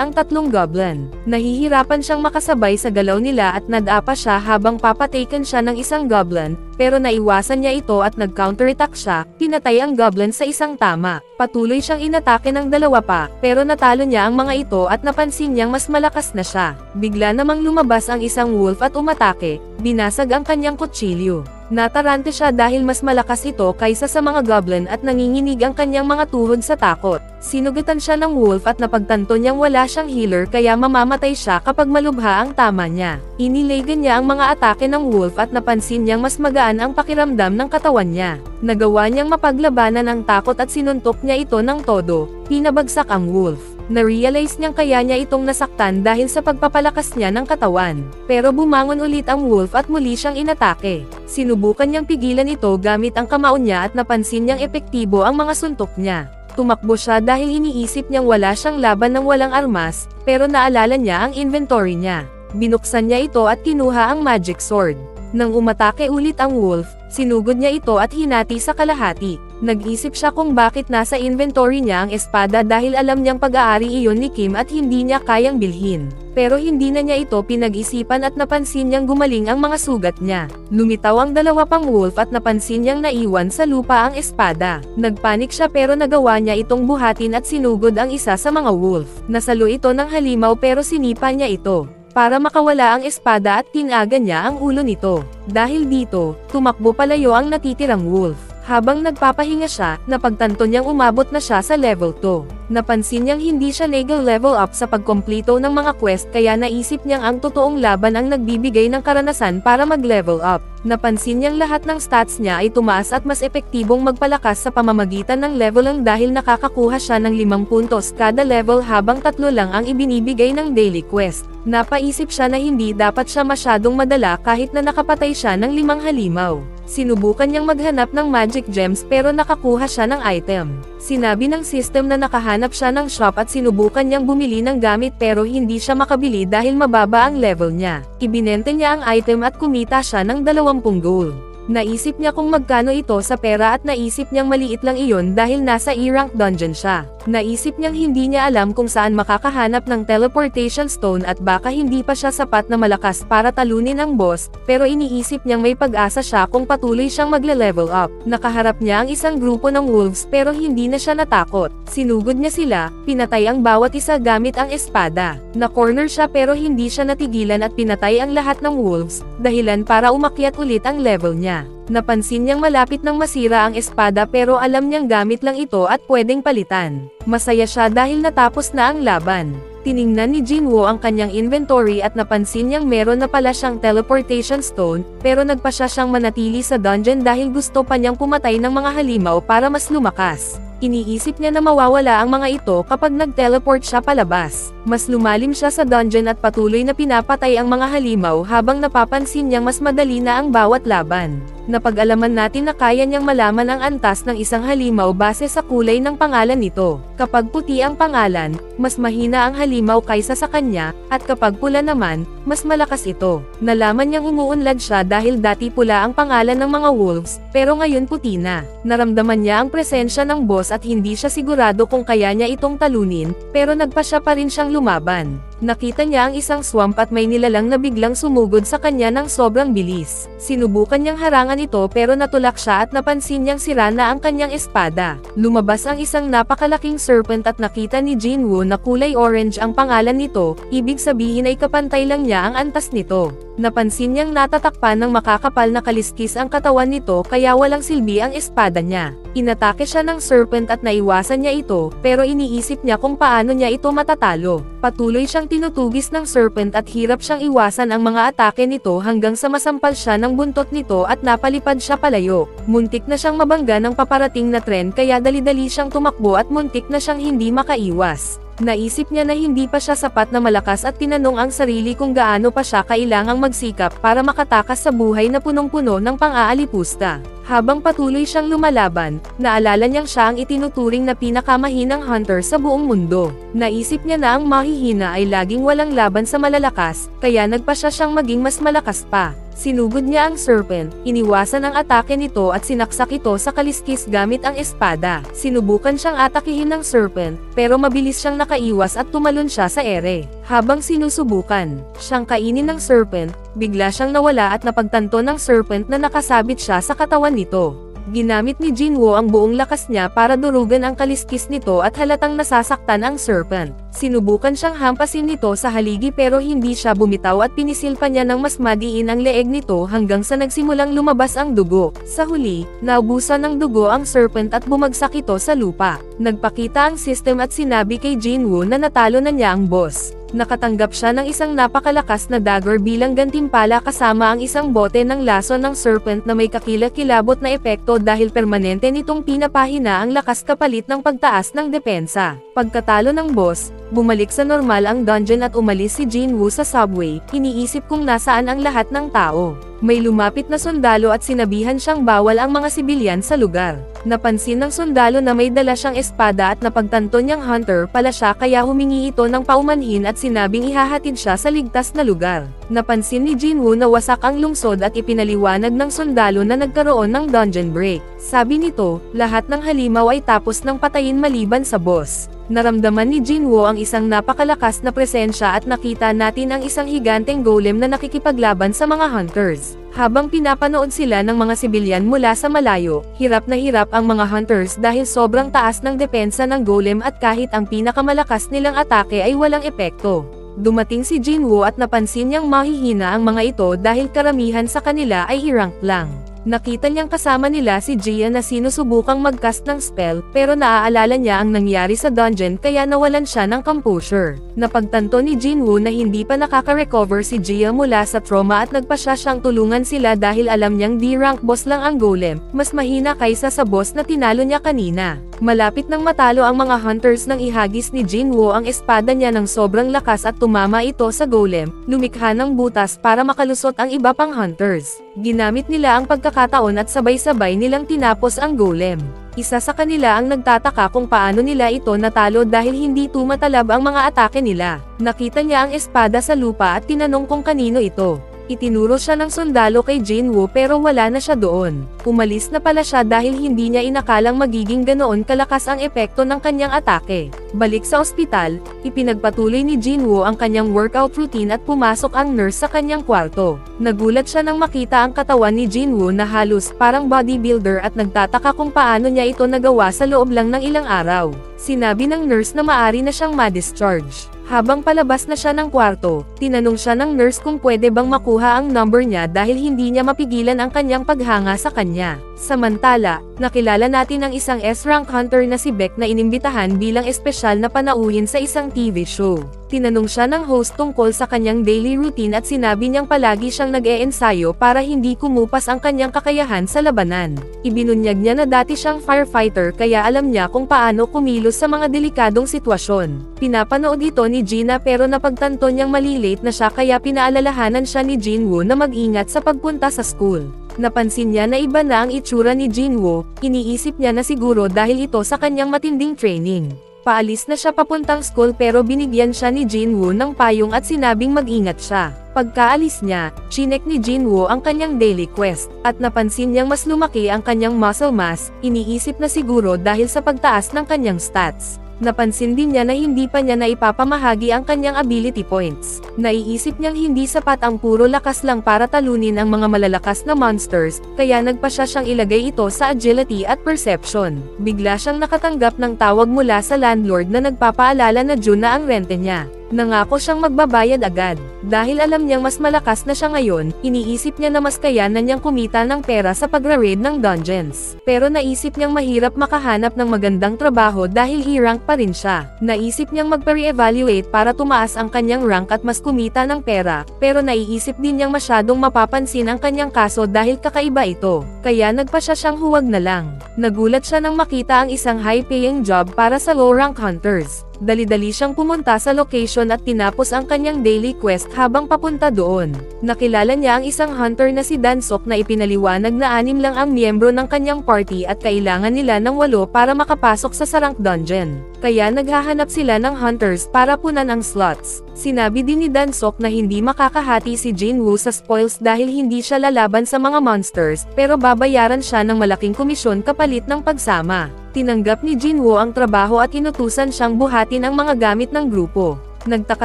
ang tatlong goblin. Nahihirapan siyang makasabay sa galaw nila at nadapa siya habang papataken siya ng isang goblin, pero naiwasan niya ito at nag-counterattack siya, pinatay ang goblin sa isang tama. Patuloy siyang inatake ng dalawa pa, pero natalo niya ang mga ito at napansin niyang mas malakas na siya. Bigla namang lumabas ang isang wolf at umatake, binasag ang kanyang kutsilyo. Natarante siya dahil mas malakas ito kaysa sa mga goblin at nanginginig ang kanyang mga tuhod sa takot. Sinugatan siya ng wolf at napagtanto niyang wala siyang healer kaya mamamatay siya kapag malubha ang tama niya. Inilagan niya ang mga atake ng wolf at napansin niyang mas magaan ang pakiramdam ng katawan niya. Nagawa niyang mapaglabanan ang takot at sinuntok niya ito ng todo, pinabagsak ang wolf. Na-realize niyang kaya niya itong nasaktan dahil sa pagpapalakas niya ng katawan. Pero bumangon ulit ang wolf at muli siyang inatake. Sinubukan niyang pigilan ito gamit ang kamao niya at napansin niyang epektibo ang mga suntok niya. Tumakbo siya dahil iniisip niyang wala siyang laban ng walang armas, pero naalala niya ang inventory niya. Binuksan niya ito at kinuha ang magic sword. Nang umatake ulit ang wolf, sinugod niya ito at hinati sa kalahati. Nag-isip siya kung bakit nasa inventory niya ang espada dahil alam niyang pag-aari iyon ni Kim at hindi niya kayang bilhin. Pero hindi na niya ito pinag-isipan at napansin niyang gumaling ang mga sugat niya. Lumitaw ang dalawa pang wolf at napansin niyang naiwan sa lupa ang espada. Nagpanik siya pero nagawa niya itong buhatin at sinugod ang isa sa mga wolf. Nasalo ito ng halimaw pero sinipa niya ito para makawala ang espada at tinaga niya ang ulo nito. Dahil dito, tumakbo palayo ang natitirang wolf. Habang nagpapahinga siya, napagtanto niyang umabot na siya sa level 2. Napansin niyang hindi siya level up sa pagkompleto ng mga quest kaya naisip niyang ang totoong laban ang nagbibigay ng karanasan para mag-level up. Napansin niyang lahat ng stats niya ay tumaas at mas epektibong magpalakas sa pamamagitan ng leveling dahil nakakakuha siya ng 5 puntos kada level habang 3 lang ang ibinibigay ng daily quest. Napaisip siya na hindi dapat siya masyadong madala kahit na nakapatay siya ng 5 halimaw. Sinubukan niyang maghanap ng magic gems pero nakakuha siya ng item. Sinabi ng system na nakahanap siya ng shop at sinubukan niyang bumili ng gamit pero hindi siya makabili dahil mababa ang level niya. Ibinenta niya ang item at kumita siya ng 20 gold. Naisip niya kung magkano ito sa pera at naisip niyang maliit lang iyon dahil nasa E-rank dungeon siya. Naisip niyang hindi niya alam kung saan makakahanap ng teleportation stone at baka hindi pa siya sapat na malakas para talunin ang boss, pero iniisip niyang may pag-asa siya kung patuloy siyang magle-level up. Nakaharap niya ang isang grupo ng wolves pero hindi na siya natakot. Sinugod niya sila, pinatay ang bawat isa gamit ang espada. Na-corner siya pero hindi siya natigilan at pinatay ang lahat ng wolves, dahilan para umakyat ulit ang level niya. Napansin niyang malapit nang masira ang espada pero alam niyang gamit lang ito at pwedeng palitan. Masaya siya dahil natapos na ang laban. Tiningnan ni Jinwoo ang kanyang inventory at napansin niyang meron na pala siyang teleportation stone, pero nagpa siyang manatili sa dungeon dahil gusto pa niyang pumatay ng mga halimaw para mas lumakas. Iniisip niya na mawawala ang mga ito kapag nag-teleport siya palabas. Mas lumalim siya sa dungeon at patuloy na pinapatay ang mga halimaw habang napapansin niyang mas madali na ang bawat laban. Napag-alaman natin na kaya niyang malaman ang antas ng isang halimaw base sa kulay ng pangalan nito. Kapag puti ang pangalan, mas mahina ang halimaw kaysa sa kanya, at kapag pula naman, mas malakas ito. Nalaman niyang umuunlad siya dahil dati pula ang pangalan ng mga wolves, pero ngayon puti na. Naramdaman niya ang presensya ng boss at hindi siya sigurado kung kaya niya itong talunin, pero nagpa siya pa rin siyang lumaban. Nakita niya ang isang swamp at may nilalang na biglang sumugod sa kanya ng sobrang bilis. Sinubukan niyang harangan ito pero natulak siya at napansin niyang sira na ang kanyang espada. Lumabas ang isang napakalaking serpent at nakita ni Jinwoo na kulay orange ang pangalan nito, ibig sabihin ay kapantay lang niya ang antas nito. Napansin niyang natatakpan ng makakapal na kaliskis ang katawan nito kaya walang silbi ang espada niya. Inatake siya ng serpent at naiwasan niya ito, pero iniisip niya kung paano niya ito matatalo. Patuloy siyang tinutugis ng serpent at hirap siyang iwasan ang mga atake nito hanggang sa masampal siya ng buntot nito at napalipad siya palayo. Muntik na siyang mabangga ng paparating na tren kaya dali-dali siyang tumakbo at muntik na siyang hindi makaiwas. Naisip niya na hindi pa siya sapat na malakas at tinanong ang sarili kung gaano pa siya kailangang magsikap para makatakas sa buhay na punong-puno ng pang-aalipusta. Habang patuloy siyang lumalaban, naalala niyang siya ang itinuturing na pinakamahinang hunter sa buong mundo. Naisip niya na ang mahihina ay laging walang laban sa malalakas, kaya nagpasya siyang maging mas malakas pa. Sinugod niya ang serpent, iniwasan ang atake nito at sinaksak ito sa kaliskis gamit ang espada. Sinubukan siyang atakihin ng serpent, pero mabilis siyang nakaiwas at tumalon siya sa ere. Habang sinusubukan siyang kainin ng serpent, bigla siyang nawala at napagtanto ng serpent na nakasabit siya sa katawan nito. Ginamit ni Jinwoo ang buong lakas niya para durugan ang kaliskis nito at halatang nasasaktan ang serpent. Sinubukan siyang hampasin nito sa haligi pero hindi siya bumitaw at pinisil pa niya ng mas madiin ang leeg nito hanggang sa nagsimulang lumabas ang dugo. Sa huli, naubusan ng dugo ang serpent at bumagsak ito sa lupa. Nagpakita ang system at sinabi kay Jinwoo na natalo na niya ang boss. Nakatanggap siya ng isang napakalakas na dagger bilang gantimpala kasama ang isang bote ng lason ng serpent na may kakilakilabot na epekto dahil permanente nitong pinapahina ang lakas kapalit ng pagtaas ng depensa. Pagkatalo ng boss, bumalik sa normal ang dungeon at umalis si Jinwoo sa subway, iniisip kung nasaan ang lahat ng tao. May lumapit na sundalo at sinabihan siyang bawal ang mga sibilyan sa lugar. Napansin ng sundalo na may dala siyang espada at napagtanto niyang hunter pala siya kaya humingi ito ng paumanhin at sinabing ihahatid siya sa ligtas na lugar. Napansin ni Jinwoo na wasak ang lungsod at ipinaliwanag ng sundalo na nagkaroon ng dungeon break. Sabi nito, lahat ng halimaw ay tapos ng patayin maliban sa boss. Naramdaman ni Jinwoo ang isang napakalakas na presensya at nakita natin ang isang higanteng golem na nakikipaglaban sa mga hunters. Habang pinapanood sila ng mga sibilyan mula sa malayo, hirap na hirap ang mga hunters dahil sobrang taas ng depensa ng golem at kahit ang pinakamalakas nilang atake ay walang epekto. Dumating si Jinwoo at napansin niyang mahihina ang mga ito dahil karamihan sa kanila ay i-rank lang. Nakita niyang kasama nila si Gia na sinusubukang mag-cast ng spell, pero naaalala niya ang nangyari sa dungeon kaya nawalan siya ng composure. Napagtanto ni Jinwoo na hindi pa nakaka-recover si Gia mula sa trauma at nagpasya siyang tulungan sila dahil alam niyang D-rank boss lang ang golem, mas mahina kaysa sa boss na tinalo niya kanina. Malapit nang matalo ang mga hunters nang ihagis ni Jinwoo ang espada niya ng sobrang lakas at tumama ito sa golem, lumikha ng butas para makalusot ang iba pang hunters. Ginamit nila ang pagkakataon at sabay-sabay nilang tinapos ang golem. Isa sa kanila ang nagtataka kung paano nila ito natalo dahil hindi tumatalab ang mga atake nila. Nakita niya ang espada sa lupa at tinanong kung kanino ito. Itinuro siya ng sundalo kay Jinwoo pero wala na siya doon. Umalis na pala siya dahil hindi niya inakalang magiging ganoon kalakas ang epekto ng kanyang atake. Balik sa ospital, ipinagpatuloy ni Jinwoo ang kanyang workout routine at pumasok ang nurse sa kanyang kwarto. Nagulat siya nang makita ang katawan ni Jinwoo na halos parang bodybuilder at nagtataka kung paano niya ito nagawa sa loob lang ng ilang araw. Sinabi ng nurse na maari na siyang ma-discharge. Habang palabas na siya ng kwarto, tinanong siya ng nurse kung pwede bang makuha ang number niya dahil hindi niya mapigilan ang kanyang paghanga sa kanya. Samantala, nakilala natin ang isang S-rank hunter na si Beck na inimbitahan bilang espesyal na panauhin sa isang TV show. Tinanong siya ng host tungkol sa kanyang daily routine at sinabi niyang palagi siyang nag-e-ensayo para hindi kumupas ang kanyang kakayahan sa labanan. Ibinunyag niya na dati siyang firefighter kaya alam niya kung paano kumilos sa mga delikadong sitwasyon. Pinapanood ito ni Gina pero napagtanto niyang malilate na siya kaya pinaalalahanan siya ni Jinwoo na mag-ingat sa pagpunta sa school. Napansin niya na iba na ang itsura ni Jinwoo, iniisip niya na siguro dahil ito sa kanyang matinding training. Paalis na siya papuntang school pero binigyan siya ni Jinwoo ng payong at sinabing mag-ingat siya. Pagkaalis niya, chinek ni Jinwoo ang kanyang daily quest, at napansin niyang mas lumaki ang kanyang muscle mass, iniisip na siguro dahil sa pagtaas ng kanyang stats. Napansin din niya na hindi pa niya naipapamahagi ang kanyang ability points. Naiisip niyang hindi sapat ang puro lakas lang para talunin ang mga malalakas na monsters, kaya nagpasya siyang ilagay ito sa agility at perception. Bigla siyang nakatanggap ng tawag mula sa landlord na nagpapaalala na June na ang rente niya. Nangako siyang magbabayad agad. Dahil alam niyang mas malakas na siya ngayon, iniisip niya na mas kayanan niyang kumita ng pera sa pagra-raid ng dungeons. Pero naisip niyang mahirap makahanap ng magandang trabaho dahil E-rank pa rin siya. Naisip niyang magpa-re-evaluate para tumaas ang kanyang rank at mas kumita ng pera, pero naiisip din niyang masyadong mapapansin ang kanyang kaso dahil kakaiba ito. Kaya nagpasya siyang huwag na lang. Nagulat siya nang makita ang isang high-paying job para sa low-rank hunters. Dali-dali siyang pumunta sa location at tinapos ang kanyang daily quest habang papunta doon. Nakilala niya ang isang hunter na si Dansok na ipinaliwanag na 6 lang ang miyembro ng kanyang party at kailangan nila ng 8 para makapasok sa Sarang Dungeon. Kaya naghahanap sila ng hunters para punan ang slots. Sinabi din ni Dansok na hindi makakahati si Jinwoo sa spoils dahil hindi siya lalaban sa mga monsters, pero babayaran siya ng malaking komisyon kapalit ng pagsama. Tinanggap ni Jinwoo ang trabaho at inutusan siyang buhatin ang mga gamit ng grupo. Nagtaka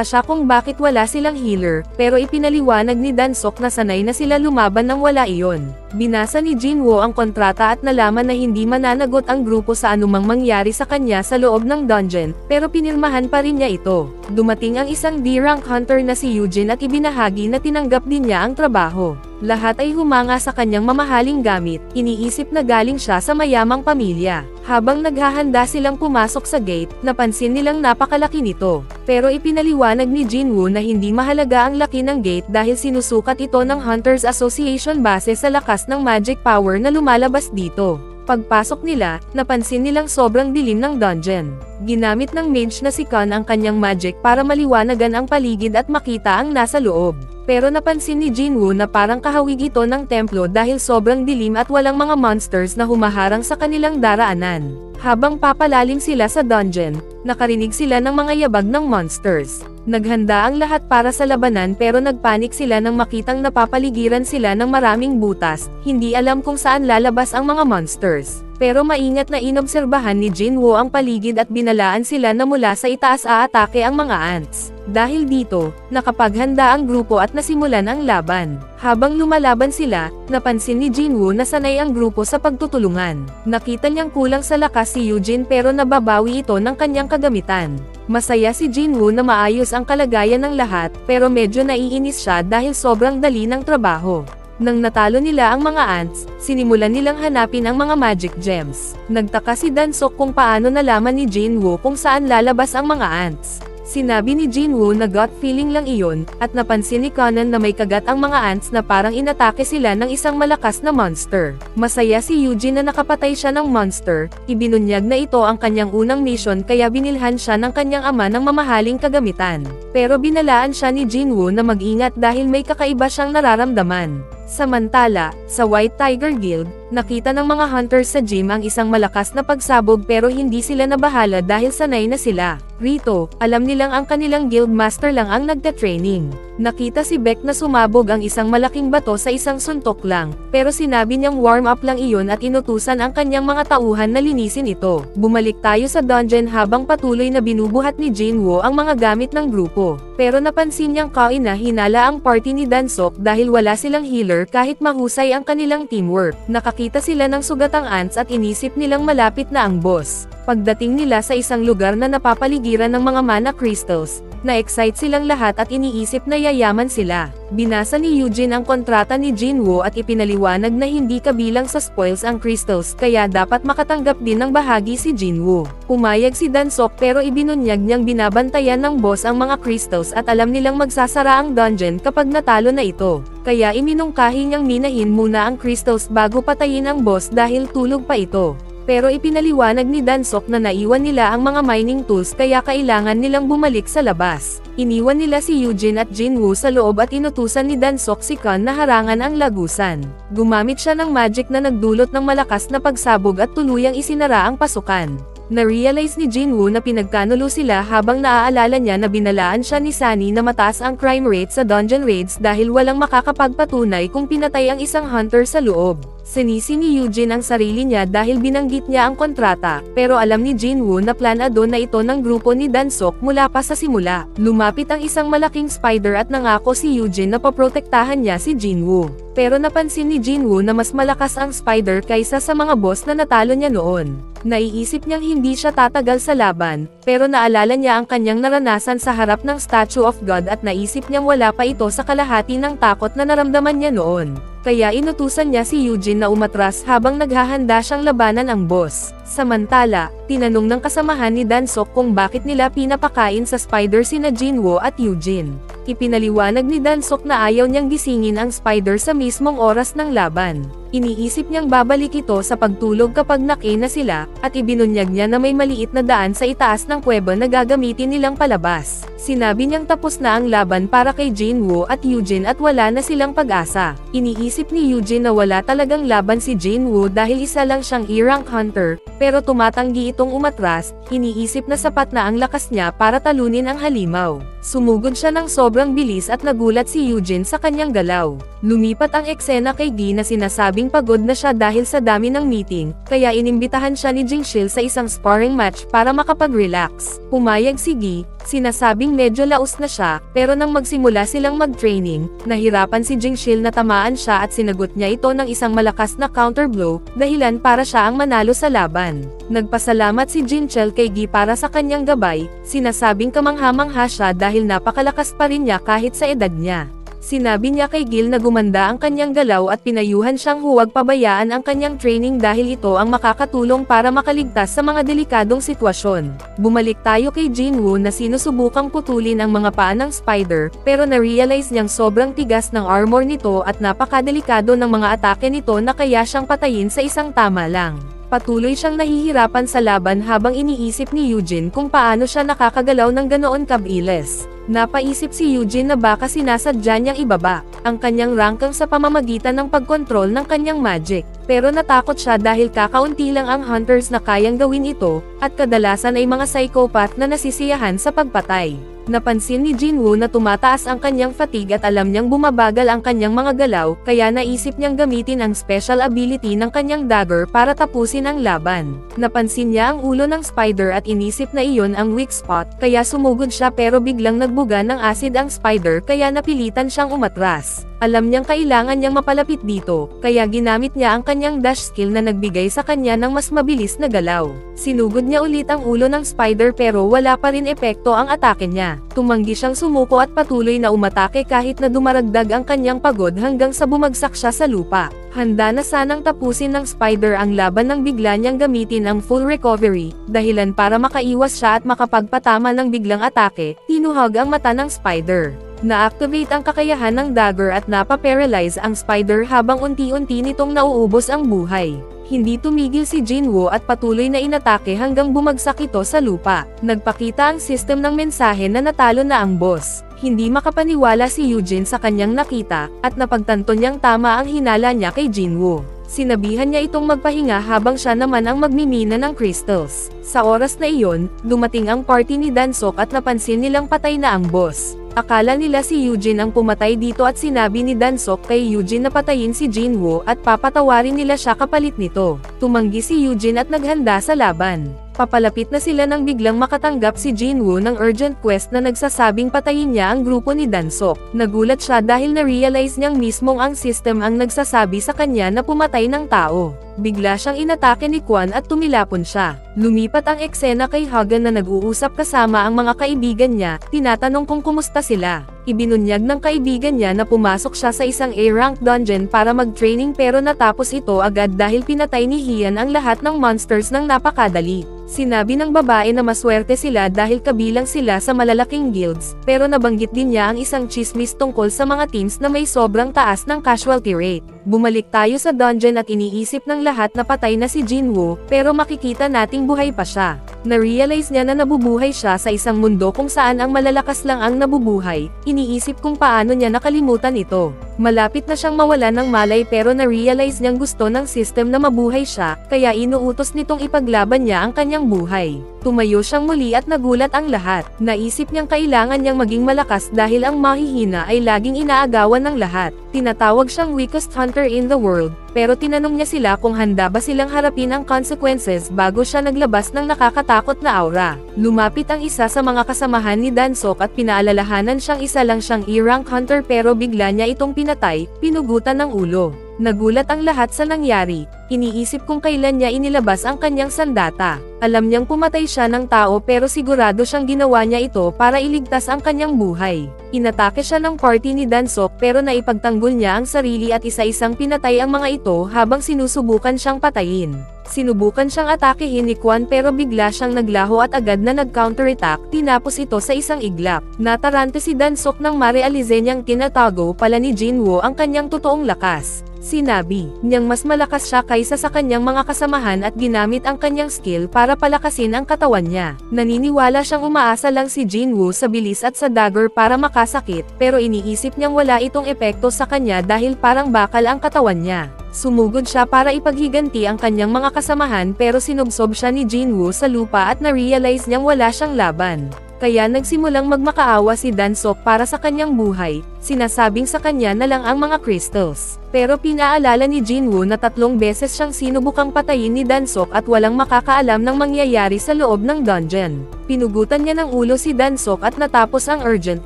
siya kung bakit wala silang healer, pero ipinaliwanag ni Dansok na sanay na sila lumaban nang wala iyon. Binasa ni Jinwoo ang kontrata at nalaman na hindi mananagot ang grupo sa anumang mangyari sa kanya sa loob ng dungeon, pero pinirmahan pa rin niya ito. Dumating ang isang D-rank hunter na si Eugene at ibinahagi na tinanggap din niya ang trabaho. Lahat ay humanga sa kanyang mamahaling gamit, iniisip na galing siya sa mayamang pamilya. Habang naghahanda silang pumasok sa gate, napansin nilang napakalaki nito. Pero ipinaliwanag ni Jinwoo na hindi mahalaga ang laki ng gate dahil sinusukat ito ng Hunters Association base sa lakas ng magic power na lumalabas dito. Pagpasok nila, napansin nilang sobrang dilim ng dungeon. Ginamit ng mage na si Khan ang kanyang magic para maliwanagan ang paligid at makita ang nasa loob. Pero napansin ni Jinwoo na parang kahawig ito ng templo dahil sobrang dilim at walang mga monsters na humaharang sa kanilang daraanan. Habang papalalim sila sa dungeon, nakarinig sila ng mga yabag ng monsters. Naghanda ang lahat para sa labanan pero nagpanik sila nang makitang napapaligiran sila ng maraming butas, hindi alam kung saan lalabas ang mga monsters. Pero maingat na inobserbahan ni Jinwoo ang paligid at binalaan sila na mula sa itaas aatake ang mga ants. Dahil dito, nakapaghanda ang grupo at nasimulan ang laban. Habang lumalaban sila, napansin ni Jinwoo na sanay ang grupo sa pagtutulungan. Nakita niyang kulang sa lakas si Eugene pero nababawi ito ng kanyang kagamitan. Masaya si Jinwoo na maayos ang kalagayan ng lahat, pero medyo naiinis siya dahil sobrang dali ng trabaho. Nang natalo nila ang mga ants, sinimulan nilang hanapin ang mga magic gems. Nagtaka si Dansok kung paano nalaman ni Jinwoo kung saan lalabas ang mga ants. Sinabi ni Jinwoo na gut feeling lang iyon, at napansin ni Conan na may kagat ang mga ants na parang inatake sila ng isang malakas na monster. Masaya si Eugene na nakapatay siya ng monster, ibinunyag na ito ang kanyang unang mission kaya binilhan siya ng kanyang ama ng mamahaling kagamitan. Pero binalaan siya ni Jinwoo na mag-ingat dahil may kakaiba siyang nararamdaman. Samantala, sa White Tiger Guild, nakita ng mga hunters sa gym ang isang malakas na pagsabog pero hindi sila nabahala dahil sanay na sila. Rito, alam nilang ang kanilang guild master lang ang nagte-training. Nakita si Beck na sumabog ang isang malaking bato sa isang suntok lang, pero sinabi niyang warm up lang iyon at inutusan ang kanyang mga tauhan na linisin ito. Bumalik tayo sa dungeon habang patuloy na binubuhat ni Jinwoo ang mga gamit ng grupo. Pero napansin niyang kaina-hinala ang party ni Dansok dahil wala silang healer kahit mahusay ang kanilang teamwork. Nakakita sila ng sugatang ants at inisip nilang malapit na ang boss. Pagdating nila sa isang lugar na napapaligiran ng mga mana crystals, na-excite silang lahat at iniisip na yayaman sila. Binasa ni Eugene ang kontrata ni Jinwoo at ipinaliwanag na hindi kabilang sa spoils ang crystals kaya dapat makatanggap din ng bahagi si Jinwoo. Pumayag si Dansok pero ibinunyag niyang binabantayan ng boss ang mga crystals at alam nilang magsasara ang dungeon kapag natalo na ito. Kaya iminungkahi niyang minahin muna ang crystals bago patayin ang boss dahil tulog pa ito. Pero ipinaliwanag ni Dansok na naiwan nila ang mga mining tools kaya kailangan nilang bumalik sa labas. Iniwan nila si Eugene at Jinwoo sa loob at inutusan ni Dansok si Khan na harangan ang lagusan. Gumamit siya ng magic na nagdulot ng malakas na pagsabog at tuluyang isinara ang pasukan. Na-realize ni Jinwoo na pinagkanulo sila habang naaalala niya na binalaan siya ni Sunny na mataas ang crime rate sa dungeon raids dahil walang makakapagpatunay kung pinatay ang isang hunter sa loob. Sinisi ni Eugene ang sarili niya dahil binanggit niya ang kontrata, pero alam ni Jinwoo na planado na ito ng grupo ni Dansok mula pa sa simula. Lumapit ang isang malaking spider at nangako si Eugene na paprotektahan niya si Jinwoo. Pero napansin ni Jinwoo na mas malakas ang spider kaysa sa mga boss na natalo niya noon. Naiisip niyang hindi siya tatagal sa laban, pero naalala niya ang kanyang naranasan sa harap ng Statue of God at naisip niyang wala pa ito sa kalahati ng takot na naramdaman niya noon. Kaya inutusan niya si Eugene na umatras habang naghahanda siyang labanan ang boss. Samantala, tinanong ng kasamahan ni Dansok kung bakit nila pinapakain sa spider sina Jinwoo at Eugene. Ipinaliwanag ni Dansok na ayaw niyang gisingin ang spider sa mismong oras ng laban. Iniisip niyang babalik ito sa pagtulog kapag naki na sila, at ibinunyag niya na may maliit na daan sa itaas ng kuweba na gagamitin nilang palabas. Sinabi niyang tapos na ang laban para kay Jinwoo at Eugene at wala na silang pag-asa. Iniisip ni Eugene na wala talagang laban si Jinwoo dahil isa lang siyang E-rank hunter, pero tumatanggi itong umatras. Iniisip na sapat na ang lakas niya para talunin ang halimaw. Sumugod siya ng sobrang bilis at nagulat si Eugene sa kanyang galaw. Lumipat ang eksena kay Gi na sinasabing pagod na siya dahil sa dami ng meeting, kaya inimbitahan siya ni Jingshil sa isang sparring match para makapag-relax. Pumayag si Gi, sinasabing medyo laos na siya, pero nang magsimula silang mag-training, nahirapan si Jingshil na tamaan siya at sinagot niya ito ng isang malakas na counter blow, dahilan para siya ang manalo sa laban. Nagpasalamat si Jingshil kay Gi para sa kanyang gabay, sinasabing kamangha-mangha siya dahil napakalakas pa rin niya kahit sa edad niya. Sinabi niya kay Gil na gumanda ang kanyang galaw at pinayuhan siyang huwag pabayaan ang kanyang training dahil ito ang makakatulong para makaligtas sa mga delikadong sitwasyon. Bumalik tayo kay Jinwoo na sinusubukang putulin ang mga paa ng spider, pero na-realize niyang sobrang tigas ng armor nito at napakadelikado ng mga atake nito na kaya siyang patayin sa isang tama lang. Patuloy siyang nahihirapan sa laban habang iniisip ni Eugene kung paano siya nakakagalaw ng ganoon kabilis. Napaisip si Eugene na baka sinasadya niyang ibaba ang kanyang ranking sa pamamagitan ng pagkontrol ng kanyang magic. Pero natakot siya dahil kakaunti lang ang hunters na kayang gawin ito, at kadalasan ay mga psychopath na nasisiyahan sa pagpatay. Napansin ni Jinwoo na tumataas ang kanyang fatigue at alam niyang bumabagal ang kanyang mga galaw, kaya naisip niyang gamitin ang special ability ng kanyang dagger para tapusin ang laban. Napansin niya ang ulo ng spider at inisip na iyon ang weak spot, kaya sumugod siya pero biglang nagbuga ng acid ang spider kaya napilitan siyang umatras. Alam niyang kailangan niyang mapalapit dito, kaya ginamit niya ang kanyang dash skill na nagbigay sa kanya ng mas mabilis na galaw. Sinugod niya ulit ang ulo ng spider pero wala pa rin epekto ang atake niya. Tumanggi siyang sumuko at patuloy na umatake kahit na dumaragdag ang kanyang pagod hanggang sa bumagsak siya sa lupa. Handa na sanang tapusin ng spider ang laban nang bigla niyang gamitin ang full recovery, dahilan para makaiwas siya at makapagpatama ng biglang atake, tinuhag ang mata ng spider. Na-activate ang kakayahan ng dagger at napa-paralyze ang spider habang unti-unti nitong nauubos ang buhay. Hindi tumigil si Jinwoo at patuloy na inatake hanggang bumagsak ito sa lupa. Nagpakita ang system ng mensahe na natalo na ang boss. Hindi makapaniwala si Eugene sa kanyang nakita, at napagtanto niyang tama ang hinala niya kay Jinwoo. Sinabihan niya itong magpahinga habang siya naman ang magmimina ng crystals. Sa oras na iyon, dumating ang party ni Dansok at napansin nilang patay na ang boss. Akala nila si Eugene ang pumatay dito at sinabi ni Dansok kay Eugene na patayin si Jinwoo at papatawarin nila siya kapalit nito. Tumanggi si Eugene at naghanda sa laban. Papalapit na sila nang biglang makatanggap si Jinwoo ng urgent quest na nagsasabing patayin niya ang grupo ni Dansok. Nagulat siya dahil na-realize niyang mismong ang system ang nagsasabi sa kanya na pumatay ng tao. Bigla siyang inatake ni Kwan at tumilapon siya. Lumipat ang eksena kay Hagan na nag-uusap kasama ang mga kaibigan niya, tinatanong kung kumusta sila. Ibinunyag ng kaibigan niya na pumasok siya sa isang A-rank dungeon para mag-training pero natapos ito agad dahil pinatay ni Hian ang lahat ng monsters ng napakadali. Sinabi ng babae na maswerte sila dahil kabilang sila sa malalaking guilds, pero nabanggit din niya ang isang chismis tungkol sa mga teams na may sobrang taas ng casualty rate. Bumalik tayo sa dungeon at iniisip ng lahat na patay na si Jinwoo, pero makikita nating buhay pa siya. Na-realize niya na nabubuhay siya sa isang mundo kung saan ang malalakas lang ang nabubuhay, iniisip kung paano niya nakalimutan ito. Malapit na siyang mawalan ng malay pero na-realize niyang gusto ng system na mabuhay siya, kaya inuutos nitong ipaglaban niya ang kanyang buhay. Tumayo siyang muli at nagulat ang lahat. Naisip niyang kailangan niyang maging malakas dahil ang mahihina ay laging inaagawan ng lahat. Tinatawag siyang weakest hunter in the world, pero tinanong niya sila kung handa ba silang harapin ang consequences bago siya naglabas ng nakakatakot na aura. Lumapit ang isa sa mga kasamahan ni Dansok at pinaalalahanan siyang isa lang siyang E-rank hunter pero bigla niya itong pinatay, pinugutan ng ulo. Nagulat ang lahat sa nangyari, iniisip kung kailan niya inilabas ang kanyang sandata. Alam niyang pumatay siya ng tao pero sigurado siyang ginawa niya ito para iligtas ang kanyang buhay. Inatake siya ng party ni Dansok pero naipagtanggol niya ang sarili at isa-isang pinatay ang mga ito habang sinusubukan siyang patayin. Sinubukan siyang atakehin ni Kwon pero bigla siyang naglaho at agad na nag-counterattack, tinapos ito sa isang iglap. Natarante si Dansok nang marealize niyang tinatago pala ni Jinwoo ang kanyang totoong lakas. Sinabi niyang mas malakas siya kaysa sa kanyang mga kasamahan at ginamit ang kanyang skill para palakasin ang katawan niya. Naniniwala siyang umaasa lang si Jinwoo sa bilis at sa dagger para makasakit, pero iniisip niyang wala itong epekto sa kanya dahil parang bakal ang katawan niya. Sumugod siya para ipaghiganti ang kanyang mga kasamahan pero sinubsob siya ni Jinwoo sa lupa at na-realize niyang wala siyang laban. Kaya nagsimulang magmakaawa si Dansok para sa kanyang buhay, sinasabing sa kanya na lang ang mga crystals. Pero pinaalala ni Jinwoo na 3 beses siyang sinubukang patayin ni Dansok at walang makakaalam ng mangyayari sa loob ng dungeon. Pinugutan niya ng ulo si Dansok at natapos ang urgent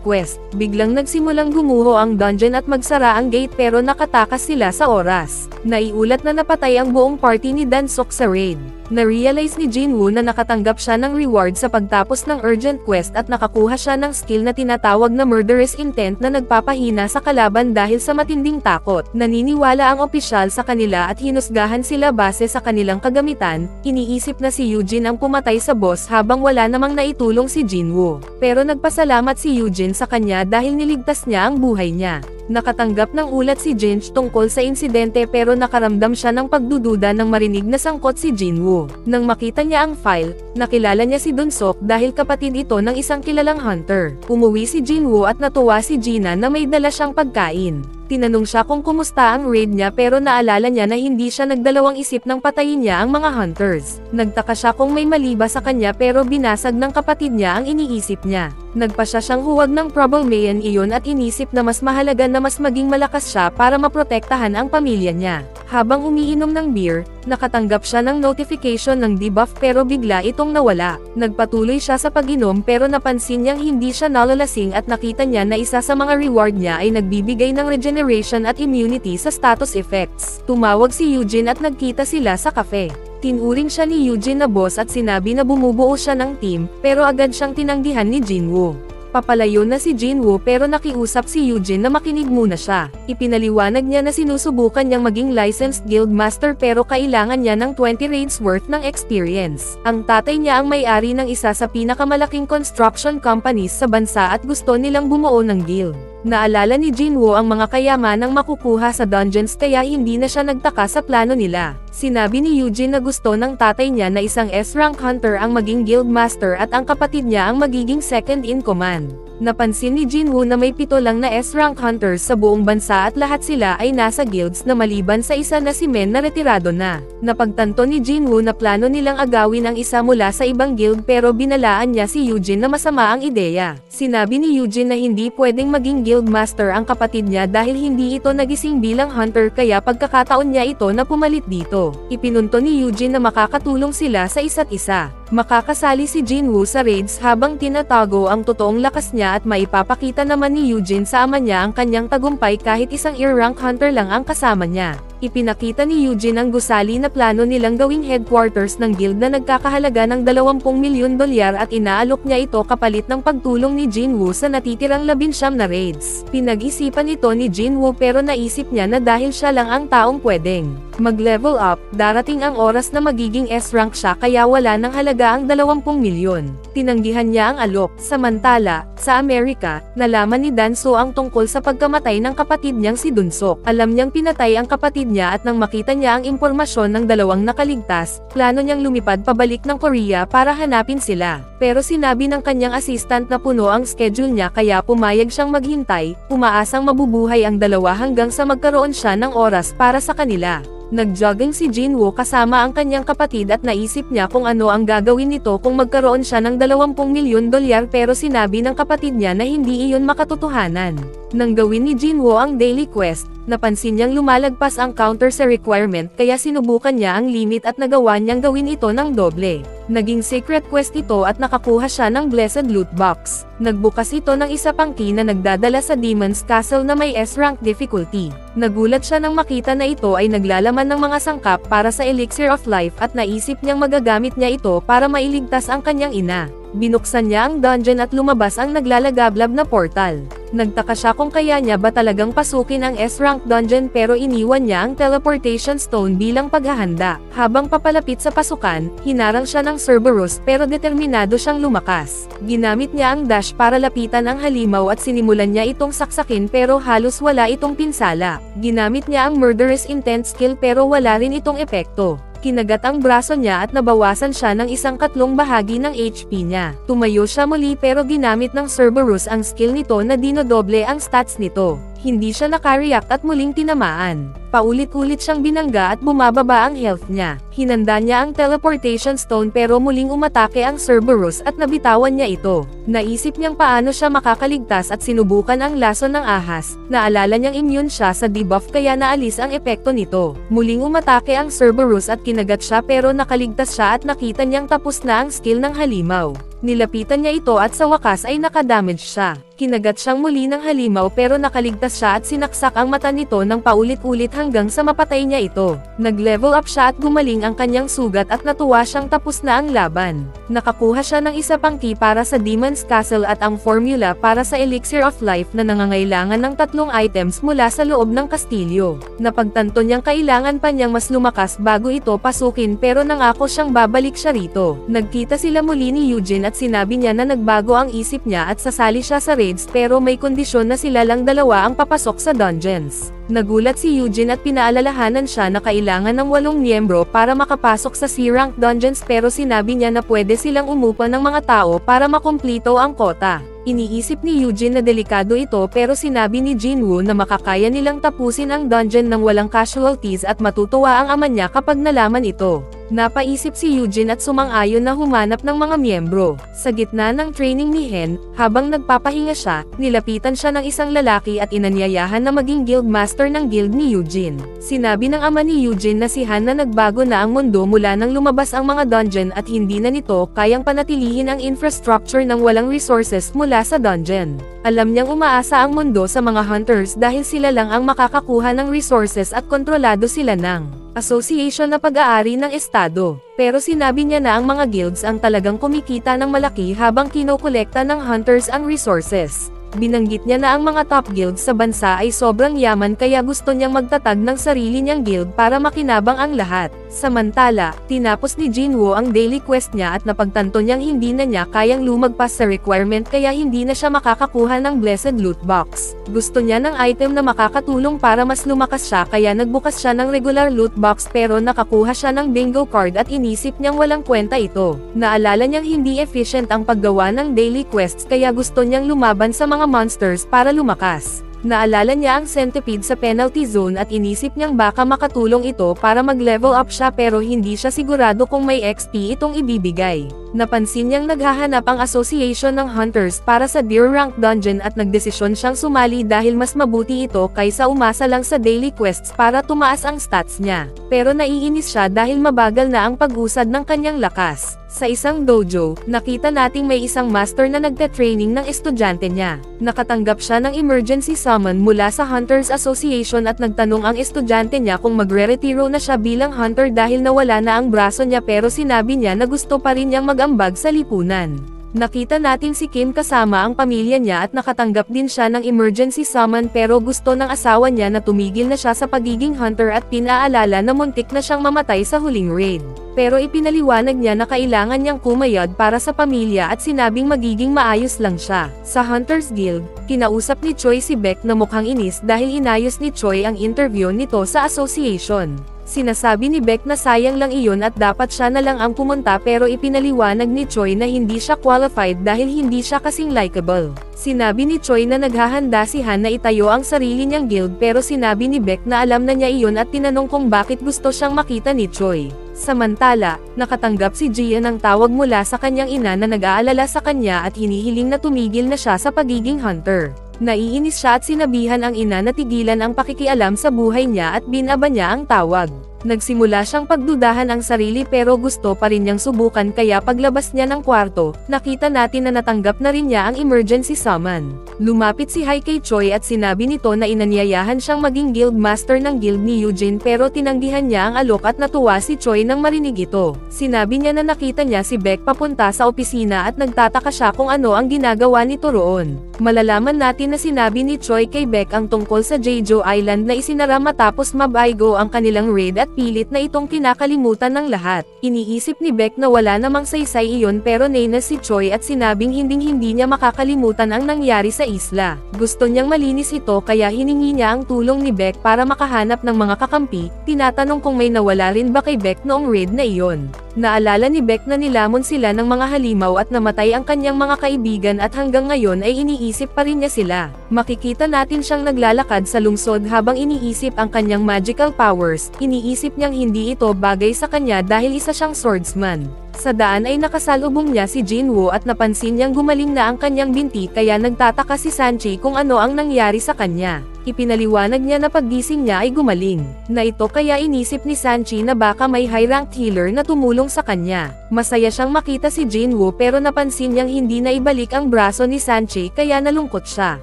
quest. Biglang nagsimulang gumuho ang dungeon at magsara ang gate pero nakatakas sila sa oras. Naiulat na napatay ang buong party ni Dansok sa raid. Na-realize ni Jinwoo na nakatanggap siya ng reward sa pagtapos ng urgent quest at nakakuha siya ng skill na tinatawag na murderous intent na nagpapahina sa kalaban dahil sa matinding takot. Naniniwala ang opisyal sa kanila at hinusgahan sila base sa kanilang kagamitan. Iniisip na si Eugene ang pumatay sa boss habang wala namang naitulong si Jinwoo. Pero nagpasalamat si Eugene sa kanya dahil niligtas niya ang buhay niya. Nakatanggap ng ulat si Jinch tungkol sa insidente pero nakaramdam siya ng pagdududa nang marinig na sangkot si Jinwoo. Nang makita niya ang file, nakilala niya si Dansok dahil kapatid ito ng isang kilalang hunter. Umuwi si Jinwoo at natuwa si Gina na may dala siyang pagkain. Tinanong siya kung kumusta ang raid niya pero naalala niya na hindi siya nagdalawang isip nang patayin niya ang mga hunters. Nagtaka siya kung may mali ba sa kanya pero binasag ng kapatid niya ang iniisip niya. Nagpasya siyang huwag ng problemayan iyon at inisip na mas mahalaga na mas maging malakas siya para maprotektahan ang pamilya niya. Habang umiinom ng beer, nakatanggap siya ng notification ng debuff pero bigla itong nawala. Nagpatuloy siya sa pag-inom pero napansin niyang hindi siya nalalasing at nakita niya na isa sa mga reward niya ay nagbibigay ng regeneration at immunity sa status effects. Tumawag si Eugene at nagkita sila sa cafe. Tinuring siya ni Eugene na boss at sinabi na bumubuo siya ng team, pero agad siyang tinanggihan ni Jinwoo. Papalayo na si Jinwoo pero nakiusap si Eugene na makinig muna siya. Ipinaliwanag niya na sinusubukan niyang maging licensed guild master pero kailangan niya ng 20 raids worth ng experience. Ang tatay niya ang may-ari ng isa sa pinakamalaking construction companies sa bansa at gusto nilang bumuo ng guild. Naalala ni Jinwoo ang mga kayamanang makukuha sa dungeons kaya hindi na siya nagtaka sa plano nila. Sinabi ni Eugene na gusto ng tatay niya na isang S-rank hunter ang maging guild master at ang kapatid niya ang magiging second in command. Napansin ni Jinwoo na may 7 lang na S-rank hunters sa buong bansa at lahat sila ay nasa guilds na maliban sa isa na si Men na retirado na. Napagtanto ni Jinwoo na plano nilang agawin ang isa mula sa ibang guild pero binalaan niya si Eugene na masama ang ideya. Sinabi ni Eugene na hindi pwedeng maging guild master ang kapatid niya dahil hindi ito nagising bilang hunter kaya pagkakataon niya ito na pumalit dito. Ipinunto ni Eugene na makakatulong sila sa isa't isa. Makakasali si Jinwoo sa raids habang tinatago ang totoong lakas niya at maipapakita naman ni Eugene sa ama niya ang kanyang tagumpay kahit isang ear-rank hunter lang ang kasama niya. Ipinakita ni Eugene ang gusali na plano nilang gawing headquarters ng guild na nagkakahalaga ng 20 milyon dolyar at inaalok niya ito kapalit ng pagtulong ni Jinwoo sa natitirang 19 na raids. Pinag-isipan ito ni Jinwoo pero naisip niya na dahil siya lang ang taong pwedeng mag-level up, darating ang oras na magiging S-rank siya kaya wala nang halaga ang 20 milyon. Tinanggihan niya ang alok. Samantala, sa Amerika, nalaman ni Danso ang tungkol sa pagkamatay ng kapatid niyang si Dunsok. Alam niyang pinatay ang kapatid niya at nang makita niya ang impormasyon ng 2 nakaligtas, plano niyang lumipad pabalik ng Korea para hanapin sila. Pero sinabi ng kanyang assistant na puno ang schedule niya kaya pumayag siyang maghintay, umaasang mabubuhay ang 2 hanggang sa magkaroon siya ng oras para sa kanila. Nag-jogging si Jinwoo kasama ang kanyang kapatid at naisip niya kung ano ang gagawin nito kung magkaroon siya ng 20 milyon dolyar pero sinabi ng kapatid niya na hindi iyon makatotohanan. Nang gawin ni Jinwoo ang daily quest, napansin niyang lumalagpas ang counter sa requirement kaya sinubukan niya ang limit at nagawa niyang gawin ito ng doble. Naging secret quest ito at nakakuha siya ng Blessed Loot Box. Nagbukas ito ng isa pang key na nagdadala sa Demon's Castle na may S-rank difficulty. Nagulat siya nang makita na ito ay naglalaman ng mga sangkap para sa Elixir of Life at naisip niyang magagamit niya ito para mailigtas ang kanyang ina. Binuksan niya ang dungeon at lumabas ang naglalagablab na portal. Nagtaka siya kung kaya niya ba talagang pasukin ang S-rank dungeon pero iniwan niya ang teleportation stone bilang paghahanda. Habang papalapit sa pasukan, hinarang siya ng Cerberus pero determinado siyang lumakas. Ginamit niya ang dash para lapitan ang halimaw at sinimulan niya itong saksakin pero halos wala itong pinsala. Ginamit niya ang murderous intent skill pero wala rin itong epekto. Kinagat ang braso niya at nabawasan siya ng 1/4 bahagi ng HP niya. Tumayo siya muli pero ginamit ng Cerberus ang skill nito na dinodoble ang stats nito. Hindi siya nakareact at muling tinamaan. Paulit-ulit siyang binangga at bumababa ang health niya. Hinanda niya ang teleportation stone pero muling umatake ang Cerberus at nabitawan niya ito. Naisip niyang paano siya makakaligtas at sinubukan ang lason ng ahas. Naalala niyang immune siya sa debuff kaya naalis ang epekto nito. Muling umatake ang Cerberus at kinagat siya pero nakaligtas siya at nakita niyang tapos na ang skill ng halimaw. Nilapitan niya ito at sa wakas ay nakadamage siya. Kinagat siyang muli ng halimaw pero nakaligtas siya at sinaksak ang mata nito ng paulit-ulit hanggang sa mapatay niya ito. Nag-level up siya at gumaling ang kanyang sugat at natuwa siyang tapos na ang laban. Nakakuha siya ng isa pang key para sa Demon's Castle at ang formula para sa Elixir of Life na nangangailangan ng 3 items mula sa loob ng kastilyo. Napagtanto niyang kailangan pa niyang mas lumakas bago ito pasukin pero nangako siyang babalik siya rito. Nagkita sila muli ni Eugene at sinabi niya na nagbago ang isip niya at sasali siya sa raids pero may kondisyon na sila lang dalawa ang papasok sa dungeons. Nagulat si Eugene at pinaalalahanan siya na kailangan ng 8 miyembro para makapasok sa C-rank dungeons pero sinabi niya na pwede silang umupa ng mga tao para makumplito ang kota. Iniisip ni Eugene na delikado ito pero sinabi ni Jinwoo na makakaya nilang tapusin ang dungeon ng walang casualties at matutuwa ang ama niya kapag nalaman ito. Napaisip si Eugene at sumang-ayon na humanap ng mga miyembro. Sa gitna ng training ni Hen, habang nagpapahinga siya, nilapitan siya ng isang lalaki at inanyayahan na maging guildmaster ng guild ni Eugene. Sinabi ng ama ni Eugene na si Han na nagbago na ang mundo mula nang lumabas ang mga dungeon at hindi na nito kayang panatilihin ang infrastructure ng walang resources mula sa dungeon. Alam niyang umaasa ang mundo sa mga hunters dahil sila lang ang makakakuha ng resources at kontrolado sila ng Association na pag-aari ng estado. Pero sinabi niya na ang mga guilds ang talagang kumikita ng malaki habang kinokolekta ng hunters ang resources. Binanggit niya na ang mga top guilds sa bansa ay sobrang yaman kaya gusto niyang magtatag ng sarili niyang guild para makinabang ang lahat. Samantala, tinapos ni Jinwoo ang daily quest niya at napagtanto niyang hindi na niya kayang lumagpas sa requirement kaya hindi na siya makakakuha ng Blessed Loot Box. Gusto niya ng item na makakatulong para mas lumakas siya kaya nagbukas siya ng regular loot box pero nakakuha siya ng bingo card at inisip niyang walang kwenta ito. Naalala niyang hindi efficient ang paggawa ng daily quests kaya gusto niyang lumaban sa mga monsters para lumakas. Naalala niya ang centipede sa penalty zone at inisip niyang baka makatulong ito para mag-level up siya pero hindi siya sigurado kung may XP itong ibibigay. Napansin niyang naghahanap ang Association ng Hunters para sa Deer Rank Dungeon at nagdesisyon siyang sumali dahil mas mabuti ito kaysa umasa lang sa daily quests para tumaas ang stats niya. Pero naiinis siya dahil mabagal na ang pag-usad ng kanyang lakas. Sa isang dojo, nakita nating may isang master na nagte-training ng estudyante niya. Nakatanggap siya ng emergency summon mula sa Hunters Association at nagtanong ang estudyante niya kung magre-retiro na siya bilang hunter dahil nawala na ang braso niya pero sinabi niya na gusto pa rin niyang mag-ambag sa lipunan. Nakita natin si Kim kasama ang pamilya niya at nakatanggap din siya ng emergency summon pero gusto ng asawa niya na tumigil na siya sa pagiging hunter at pinaalala na muntik na siyang mamatay sa huling raid. Pero ipinaliwanag niya na kailangan niyang kumayod para sa pamilya at sinabing magiging maayos lang siya. Sa Hunters Guild, kinausap ni Choi si Beck na mukhang inis dahil inayos ni Choi ang interview nito sa association. Sinasabi ni Beck na sayang lang iyon at dapat siya na lang ang pumunta pero ipinaliwanag ni Choi na hindi siya qualified dahil hindi siya kasing likable. Sinabi ni Choi na naghahanda si Han na itayo ang sarili niyang guild pero sinabi ni Beck na alam na niya iyon at tinanong kung bakit gusto siyang makita ni Choi. Samantala, nakatanggap si Gia ng tawag mula sa kanyang ina na nag-aalala sa kanya at hinihiling na tumigil na siya sa pagiging hunter. Naiinis siya at sinabihan ang ina na tigilan ang pakikialam sa buhay niya at binaba niya ang tawag. Nagsimula siyang pagdudahan ang sarili pero gusto pa rin niyang subukan kaya paglabas niya ng kwarto, nakita natin na natanggap na rin niya ang emergency summon. Lumapit si Hai kay Choi at sinabi nito na inanyayahan siyang maging guild master ng guild ni Eugene pero tinanggihan niya ang alok at natuwa si Choi nang marinig ito. Sinabi niya na nakita niya si Beck papunta sa opisina at nagtataka siya kung ano ang ginagawa nito roon. Malalaman natin na sinabi ni Choi kay Beck ang tungkol sa Jeju Island na isinara matapos mabaygo ang kanilang raid at pilit na itong kinakalimutan ng lahat. Iniisip ni Beck na wala namang saysay iyon pero nainas si Choi at sinabing hindi niya makakalimutan ang nangyari sa isla. Gusto niyang malinis ito kaya hiningi niya ang tulong ni Beck para makahanap ng mga kakampi, tinatanong kung may nawala rin ba kay Beck noong raid na iyon. Naalala ni Beck na nilamon sila ng mga halimaw at namatay ang kanyang mga kaibigan at hanggang ngayon ay iniisip pa rin niya sila. Makikita natin siyang naglalakad sa lungsod habang iniisip ang kanyang magical powers, iniisip niyang hindi ito bagay sa kanya dahil isa siyang swordsman. Sa daan ay nakasalubong niya si Jinwoo at napansin niyang gumaling na ang kanyang binti kaya nagtataka si Sanchi kung ano ang nangyari sa kanya. Ipinaliwanag niya na paggising niya ay gumaling. Na ito kaya inisip ni Sanchi na baka may high-ranked healer na tumulong sa kanya. Masaya siyang makita si Jinwoo pero napansin niyang hindi na ibalik ang braso ni Sanchi kaya nalungkot siya.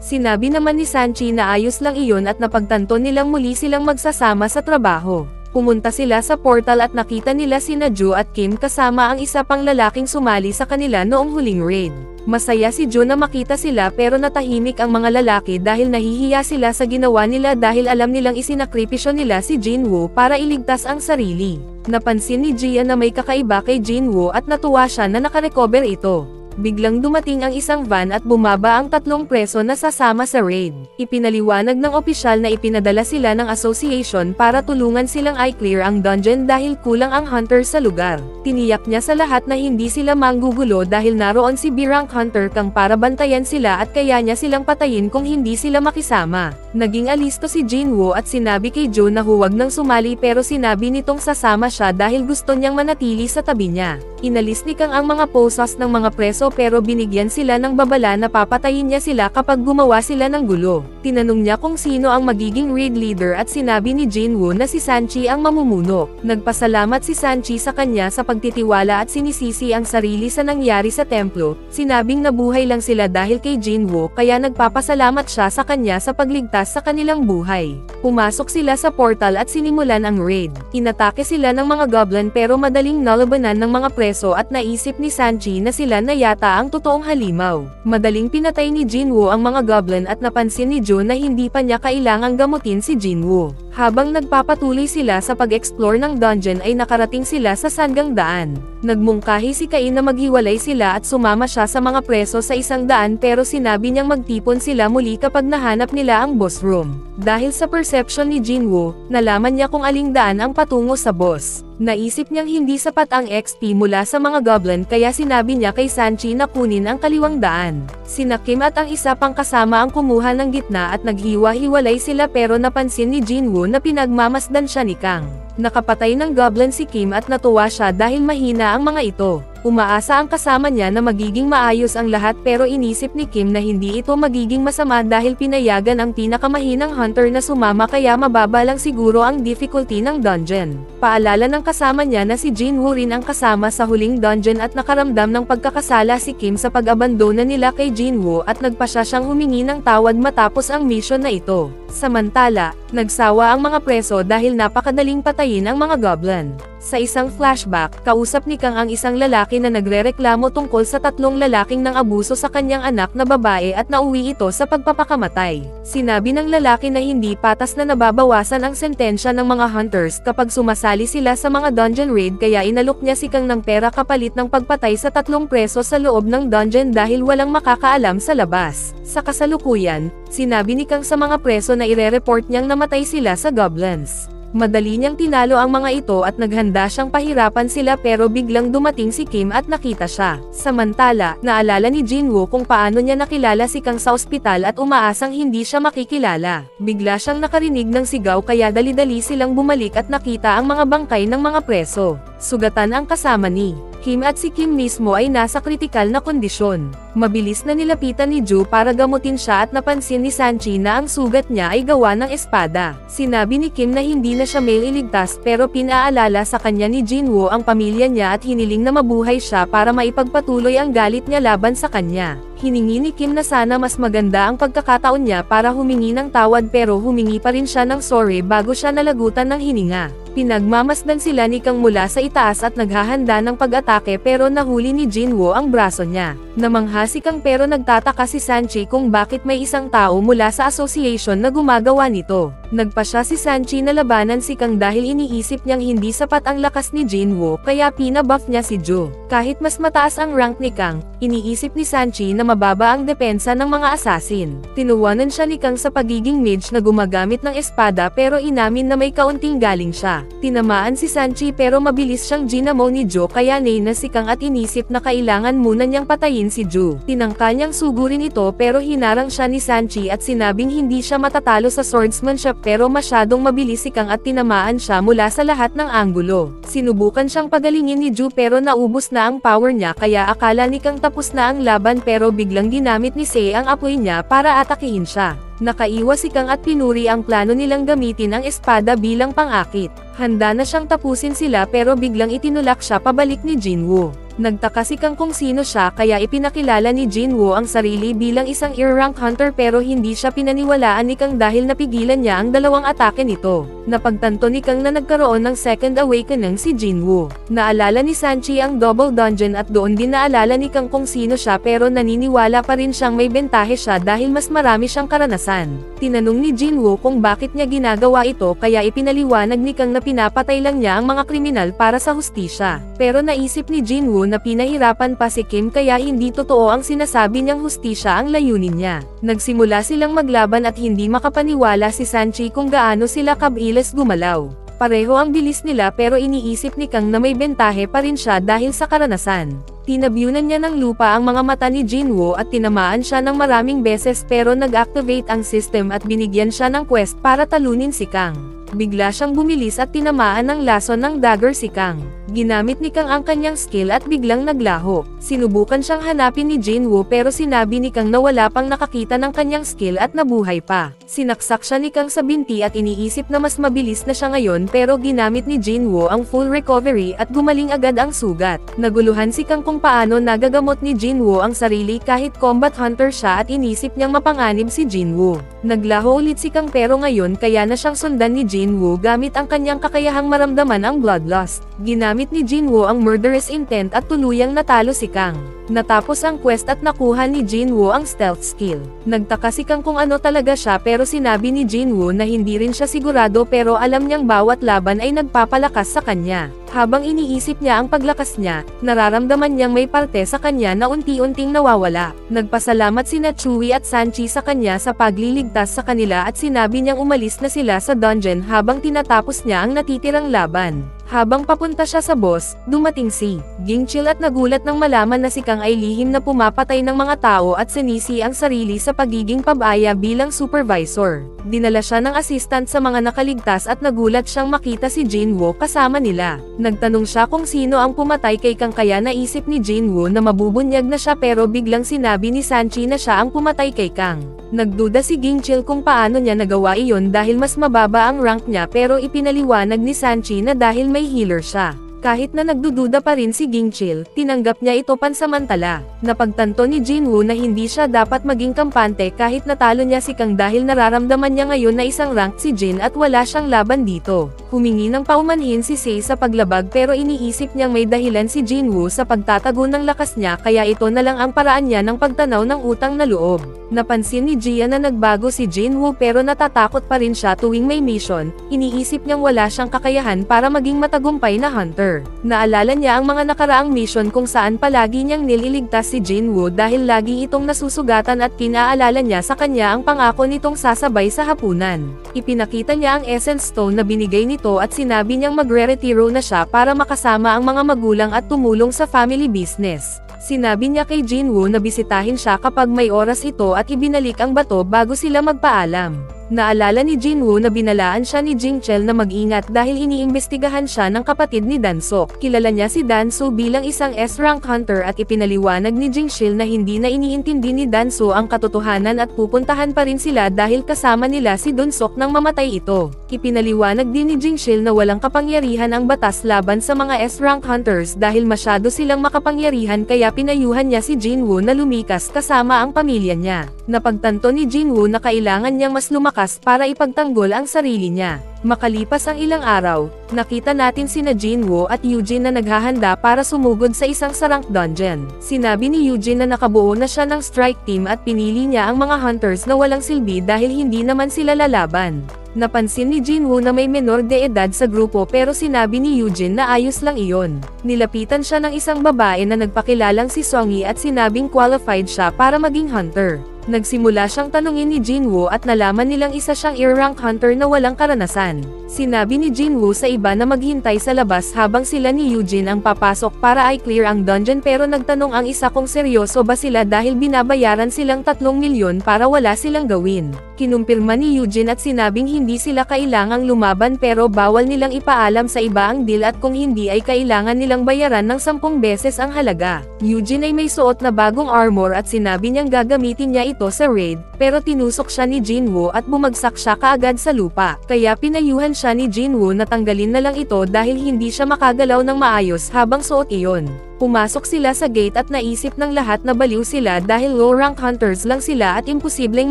Sinabi naman ni Sanchi na ayos lang iyon at napagtanto nilang muli silang magsasama sa trabaho. Pumunta sila sa portal at nakita nila sina Ju at Kim kasama ang isa pang lalaking sumali sa kanila noong huling raid. Masaya si Ju na makita sila pero natahimik ang mga lalaki dahil nahihiya sila sa ginawa nila dahil alam nilang isinakripisyo nila si Jinwoo para iligtas ang sarili. Napansin ni Jia na may kakaiba kay Jinwoo at natuwa siya na nakarecover ito. Biglang dumating ang isang van at bumaba ang 3 preso na sasama sa raid. Ipinaliwanag ng opisyal na ipinadala sila ng association para tulungan silang i-clear ang dungeon dahil kulang ang hunter sa lugar. Tiniyak niya sa lahat na hindi sila manggugulo dahil naroon si B-rank hunter kang para bantayan sila at kaya niya silang patayin kung hindi sila makisama. Naging alisto si Jinwoo at sinabi kay Jo na huwag nang sumali pero sinabi nitong sasama siya dahil gusto niyang manatili sa tabi niya. Inalis ni Kang ang mga posas ng mga preso pero binigyan sila ng babala na papatayin niya sila kapag gumawa sila ng gulo. Tinanong niya kung sino ang magiging raid leader at sinabi ni Jinwoo na si Sanchi ang mamumuno. Nagpasalamat si Sanchi sa kanya sa pagtitiwala at sinisisi ang sarili sa nangyari sa templo. Sinabing nabuhay lang sila dahil kay Jinwoo kaya nagpapasalamat siya sa kanya sa pagligtas sa kanilang buhay. Pumasok sila sa portal at sinimulan ang raid. Inatake sila ng mga goblin pero madaling nalabanan ng mga preso at naisip ni Sanchi na sila na yata ang totoong halimaw. Madaling pinatay ni Jinwoo ang mga goblin at napansin ni Jo na hindi pa niya kailangang gamutin si Jinwoo. Habang nagpapatuloy sila sa pag-explore ng dungeon ay nakarating sila sa sanggang daan. Nagmungkahi si Cain na maghiwalay sila at sumama siya sa mga preso sa isang daan pero sinabi niyang magtipon sila muli kapag nahanap nila ang boss room. Dahil sa perception ni Jinwoo, nalaman niya kung aling daan ang patungo sa boss. Naisip niyang hindi sapat ang XP mula sa mga goblin kaya sinabi niya kay Sanchi na kunin ang kaliwang daan. Sina Kim at ang isa pang kasama ang kumuha ng gitna at naghiwa-hiwalay sila pero napansin ni Jinwoo na pinagmamasdan siya ni Kang. Nakapatay ng goblin si Kim at natuwa siya dahil mahina ang mga ito. Umaasa ang kasama niya na magiging maayos ang lahat pero inisip ni Kim na hindi ito magiging masama dahil pinayagan ang pinakamahinang hunter na sumama kaya mababa lang siguro ang difficulty ng dungeon. Paalala ng kasama niya na si Jinwoo rin ang kasama sa huling dungeon at nakaramdam ng pagkakasala si Kim sa pag-abandona nila kay Jinwoo at nagpasya siyang humingi ng tawad matapos ang mission na ito. Samantala, nagsawa ang mga preso dahil napakadaling patayin ang mga goblin. Sa isang flashback, kausap ni Kang ang isang lalaki na nagrereklamo tungkol sa 3 lalaking nang abuso sa kanyang anak na babae at nauwi ito sa pagpapakamatay. Sinabi ng lalaki na hindi patas na nababawasan ang sentensya ng mga hunters kapag sumasali sila sa mga dungeon raid kaya inalok niya si Kang ng pera kapalit ng pagpatay sa 3 preso sa loob ng dungeon dahil walang makakaalam sa labas. Sa kasalukuyan, sinabi ni Kang sa mga preso na ire-report niyang namatay sila sa goblins. Madali niyang tinalo ang mga ito at naghanda siyang pahirapan sila pero biglang dumating si Kim at nakita siya. Samantala, naalala ni Jinwoo kung paano niya nakilala si Kang sa ospital at umaasang hindi siya makikilala. Bigla siyang nakarinig ng sigaw kaya dali-dali silang bumalik at nakita ang mga bangkay ng mga preso. Sugatan ang kasama ni Kim at si Kim mismo ay nasa kritikal na kondisyon. Mabilis na nilapitan ni Ju para gamutin siya at napansin ni Sanchi na ang sugat niya ay gawa ng espada. Sinabi ni Kim na hindi na siya mailigtas pero pinaalala sa kanya ni Jinwoo ang pamilya niya at hiniling na mabuhay siya para maipagpatuloy ang galit niya laban sa kanya. Hiningi ni Kim na sana mas maganda ang pagkakataon niya para humingi ng tawad pero humingi pa rin siya ng sorry bago siya nalagutan ng hininga. Pinagmamasdan sila ni Kang mula sa itaas at naghahanda ng pag-atake pero nahuli ni Jinwoo ang braso niya. Namangha si Kang pero nagtataka si Sanchi kung bakit may isang tao mula sa association na gumagawa nito. Nagpa siya si Sanchi na labanan si Kang dahil iniisip niyang hindi sapat ang lakas ni Jinwoo kaya pinabuff niya si Ju. Kahit mas mataas ang rank ni Kang, iniisip ni Sanchi na mababa ang depensa ng mga assassin. Tinuwanan siya ni Kang sa pagiging mage na gumagamit ng espada pero inamin na may kaunting galing siya. Tinamaan si Sanchi pero mabilis siyang ginamo ni Jo kaya na si Kang at inisip na kailangan muna niyang patayin si Ju. Tinangka niyang sugurin ito pero hinarang siya ni Sanchi at sinabing hindi siya matatalo sa swordsmanship pero masyadong mabilis si Kang at tinamaan siya mula sa lahat ng anggulo. Sinubukan siyang pagalingin ni Ju pero naubos na ang power niya kaya akala ni Kang tapos na ang laban pero biglang ginamit ni Se ang apoy niya para atakihin siya. Nakaiwas si Kang at pinuri ang plano nilang gamitin ang espada bilang pang-akit. Handa na siyang tapusin sila pero biglang itinulak siya pabalik ni Jinwoo. Nagtaka si Kang kung sino siya kaya ipinakilala ni Jinwoo ang sarili bilang isang ear-rank hunter pero hindi siya pinaniwalaan ni Kang dahil napigilan niya ang dalawang atake nito. Napagtanto ni Kang na nagkaroon ng second awakening si Jinwoo. Naalala ni Sanchi ang double dungeon at doon din naalala ni Kang kung sino siya pero naniniwala pa rin siyang may bentahe siya dahil mas marami siyang karanasan. Tinanong ni Jinwoo kung bakit niya ginagawa ito kaya ipinaliwanag ni Kang na pinapatay lang niya ang mga kriminal para sa hustisya. Pero naisip ni Jinwoo na pinahirapan pa si Kim kaya hindi totoo ang sinasabi niyang hustisya ang layunin niya. Nagsimula silang maglaban at hindi makapaniwala si Sanchi kung gaano sila kabilis gumalaw. Pareho ang bilis nila pero iniisip ni Kang na may bentahe pa rin siya dahil sa karanasan. Tinabyunan niya ng lupa ang mga mata ni Jinwoo at tinamaan siya ng maraming beses pero nag-activate ang system at binigyan siya ng quest para talunin si Kang. Bigla siyang bumilis at tinamaan ng lason ng dagger si Kang. Ginamit ni Kang ang kanyang skill at biglang naglaho. Sinubukan siyang hanapin ni Jinwoo pero sinabi ni Kang na wala pang nakakita ng kanyang skill at nabuhay pa. Sinaksak siya ni Kang sa binti at iniisip na mas mabilis na siya ngayon pero ginamit ni Jinwoo ang full recovery at gumaling agad ang sugat. Naguluhan si Kang kung paano nagagamot ni Jinwoo ang sarili kahit combat hunter siya at inisip niyang mapanganib si Jinwoo. Naglaho ulit si Kang pero ngayon kaya na siyang sundan ni Jinwoo gamit ang kanyang kakayahang maramdaman ang bloodlust. Ginamit ni Jinwoo ang murderous intent at tuluyang natalo si Kang. Natapos ang quest at nakuha ni Jinwoo ang stealth skill. Nagtaka si Kang kung ano talaga siya pero sinabi ni Jinwoo na hindi rin siya sigurado pero alam niyang bawat laban ay nagpapalakas sa kanya. Habang iniisip niya ang paglakas niya, nararamdaman niyang may parte sa kanya na unti-unting nawawala. Nagpasalamat sina Chewie at Sanchi sa kanya sa pagliligtas sa kanila at sinabi niyang umalis na sila sa dungeon habang tinatapos niya ang natitirang laban. Habang papunta siya sa boss, dumating si Ginchil at nagulat nang malaman na si Kang ay lihim na pumapatay ng mga tao at sinisi ang sarili sa pagiging pabaya bilang supervisor. Dinala siya ng assistant sa mga nakaligtas at nagulat siyang makita si Jinwoo kasama nila. Nagtanong siya kung sino ang pumatay kay Kang kaya naisip ni Jinwoo na mabubunyag na siya pero biglang sinabi ni Sanchi na siya ang pumatay kay Kang. Nagduda si Ginchil kung paano niya nagawa iyon dahil mas mababa ang rank niya pero ipinaliwanag ni Sanchi na dahil may healer siya. Kahit na nagdududa pa rin si Ginchil, tinanggap niya ito pansamantala. Napagtanto ni Jinwoo na hindi siya dapat maging kampante kahit natalo niya si Kang dahil nararamdaman niya ngayon na isang rank si Jin at wala siyang laban dito. Humingi ng paumanhin si Sei sa paglabag pero iniisip niyang may dahilan si Jinwoo sa pagtatago ng lakas niya kaya ito na lang ang paraan niya ng pagtanaw ng utang na loob. Napansin ni Jia na nagbago si Jinwoo pero natatakot pa rin siya tuwing may mission, iniisip niyang wala siyang kakayahan para maging matagumpay na hunter. Naalala niya ang mga nakaraang mission kung saan palagi niyang nililigtas si Jinwoo dahil lagi itong nasusugatan at pinaalala niya sa kanya ang pangako nitong sasabay sa hapunan. Ipinakita niya ang Essence Stone na binigay nito at sinabi niyang magre-retiro na siya para makasama ang mga magulang at tumulong sa family business. Sinabi niya kay Jinwoo na bisitahin siya kapag may oras ito at ibinalik ang bato bago sila magpaalam. Naalala ni Jinwoo na binalaan siya ni Jingchel na mag-ingat dahil iniimbestigahan siya ng kapatid ni Dansuk. Kilala niya si Dansu bilang isang S-rank hunter at ipinaliwanag ni Jingchil na hindi na iniintindi ni Dansu ang katotohanan at pupuntahan pa rin sila dahil kasama nila si Donsuk nang mamatay ito. Ipinaliwanag din ni Jingchil na walang kapangyarihan ang batas laban sa mga S-rank hunters dahil masyado silang makapangyarihan kaya pinayuhan niya si Jinwoo na lumikas kasama ang pamilya niya. Napagtanto ni Jinwoo na kailangan niyang mas lumakas para ipagtanggol ang sarili niya. Makalipas ang ilang araw, nakita natin sina Jinwoo at Eugene na naghahanda para sumugod sa isang sarangk dungeon. Sinabi ni Eugene na nakabuo na siya ng strike team at pinili niya ang mga hunters na walang silbi dahil hindi naman sila lalaban. Napansin ni Jinwoo na may menor de edad sa grupo pero sinabi ni Eugene na ayos lang iyon. Nilapitan siya ng isang babae na nagpakilalang si Songi at sinabing qualified siya para maging hunter. Nagsimula siyang tanungin ni Jinwoo at nalaman nilang isa siyang ear-rank hunter na walang karanasan. Sinabi ni Jinwoo sa iba na maghintay sa labas habang sila ni Eugene ang papasok para i-clear ang dungeon pero nagtanong ang isa kung seryoso ba sila dahil binabayaran silang 3 milyon para wala silang gawin. Kinumpirma ni Eugene at sinabing hindi sila kailangang lumaban pero bawal nilang ipaalam sa iba ang deal at kung hindi ay kailangan nilang bayaran ng 10 beses ang halaga. Eugene ay may suot na bagong armor at sinabi niyang gagamitin niya ito sa raid, pero tinusok siya ni Jinwoo at bumagsak siya kaagad sa lupa. Kaya pinayuhan siya ni Jinwoo na tanggalin na lang ito dahil hindi siya makagalaw ng maayos habang suot iyon. Pumasok sila sa gate at naisip ng lahat na baliw sila dahil low-rank hunters lang sila at imposibleng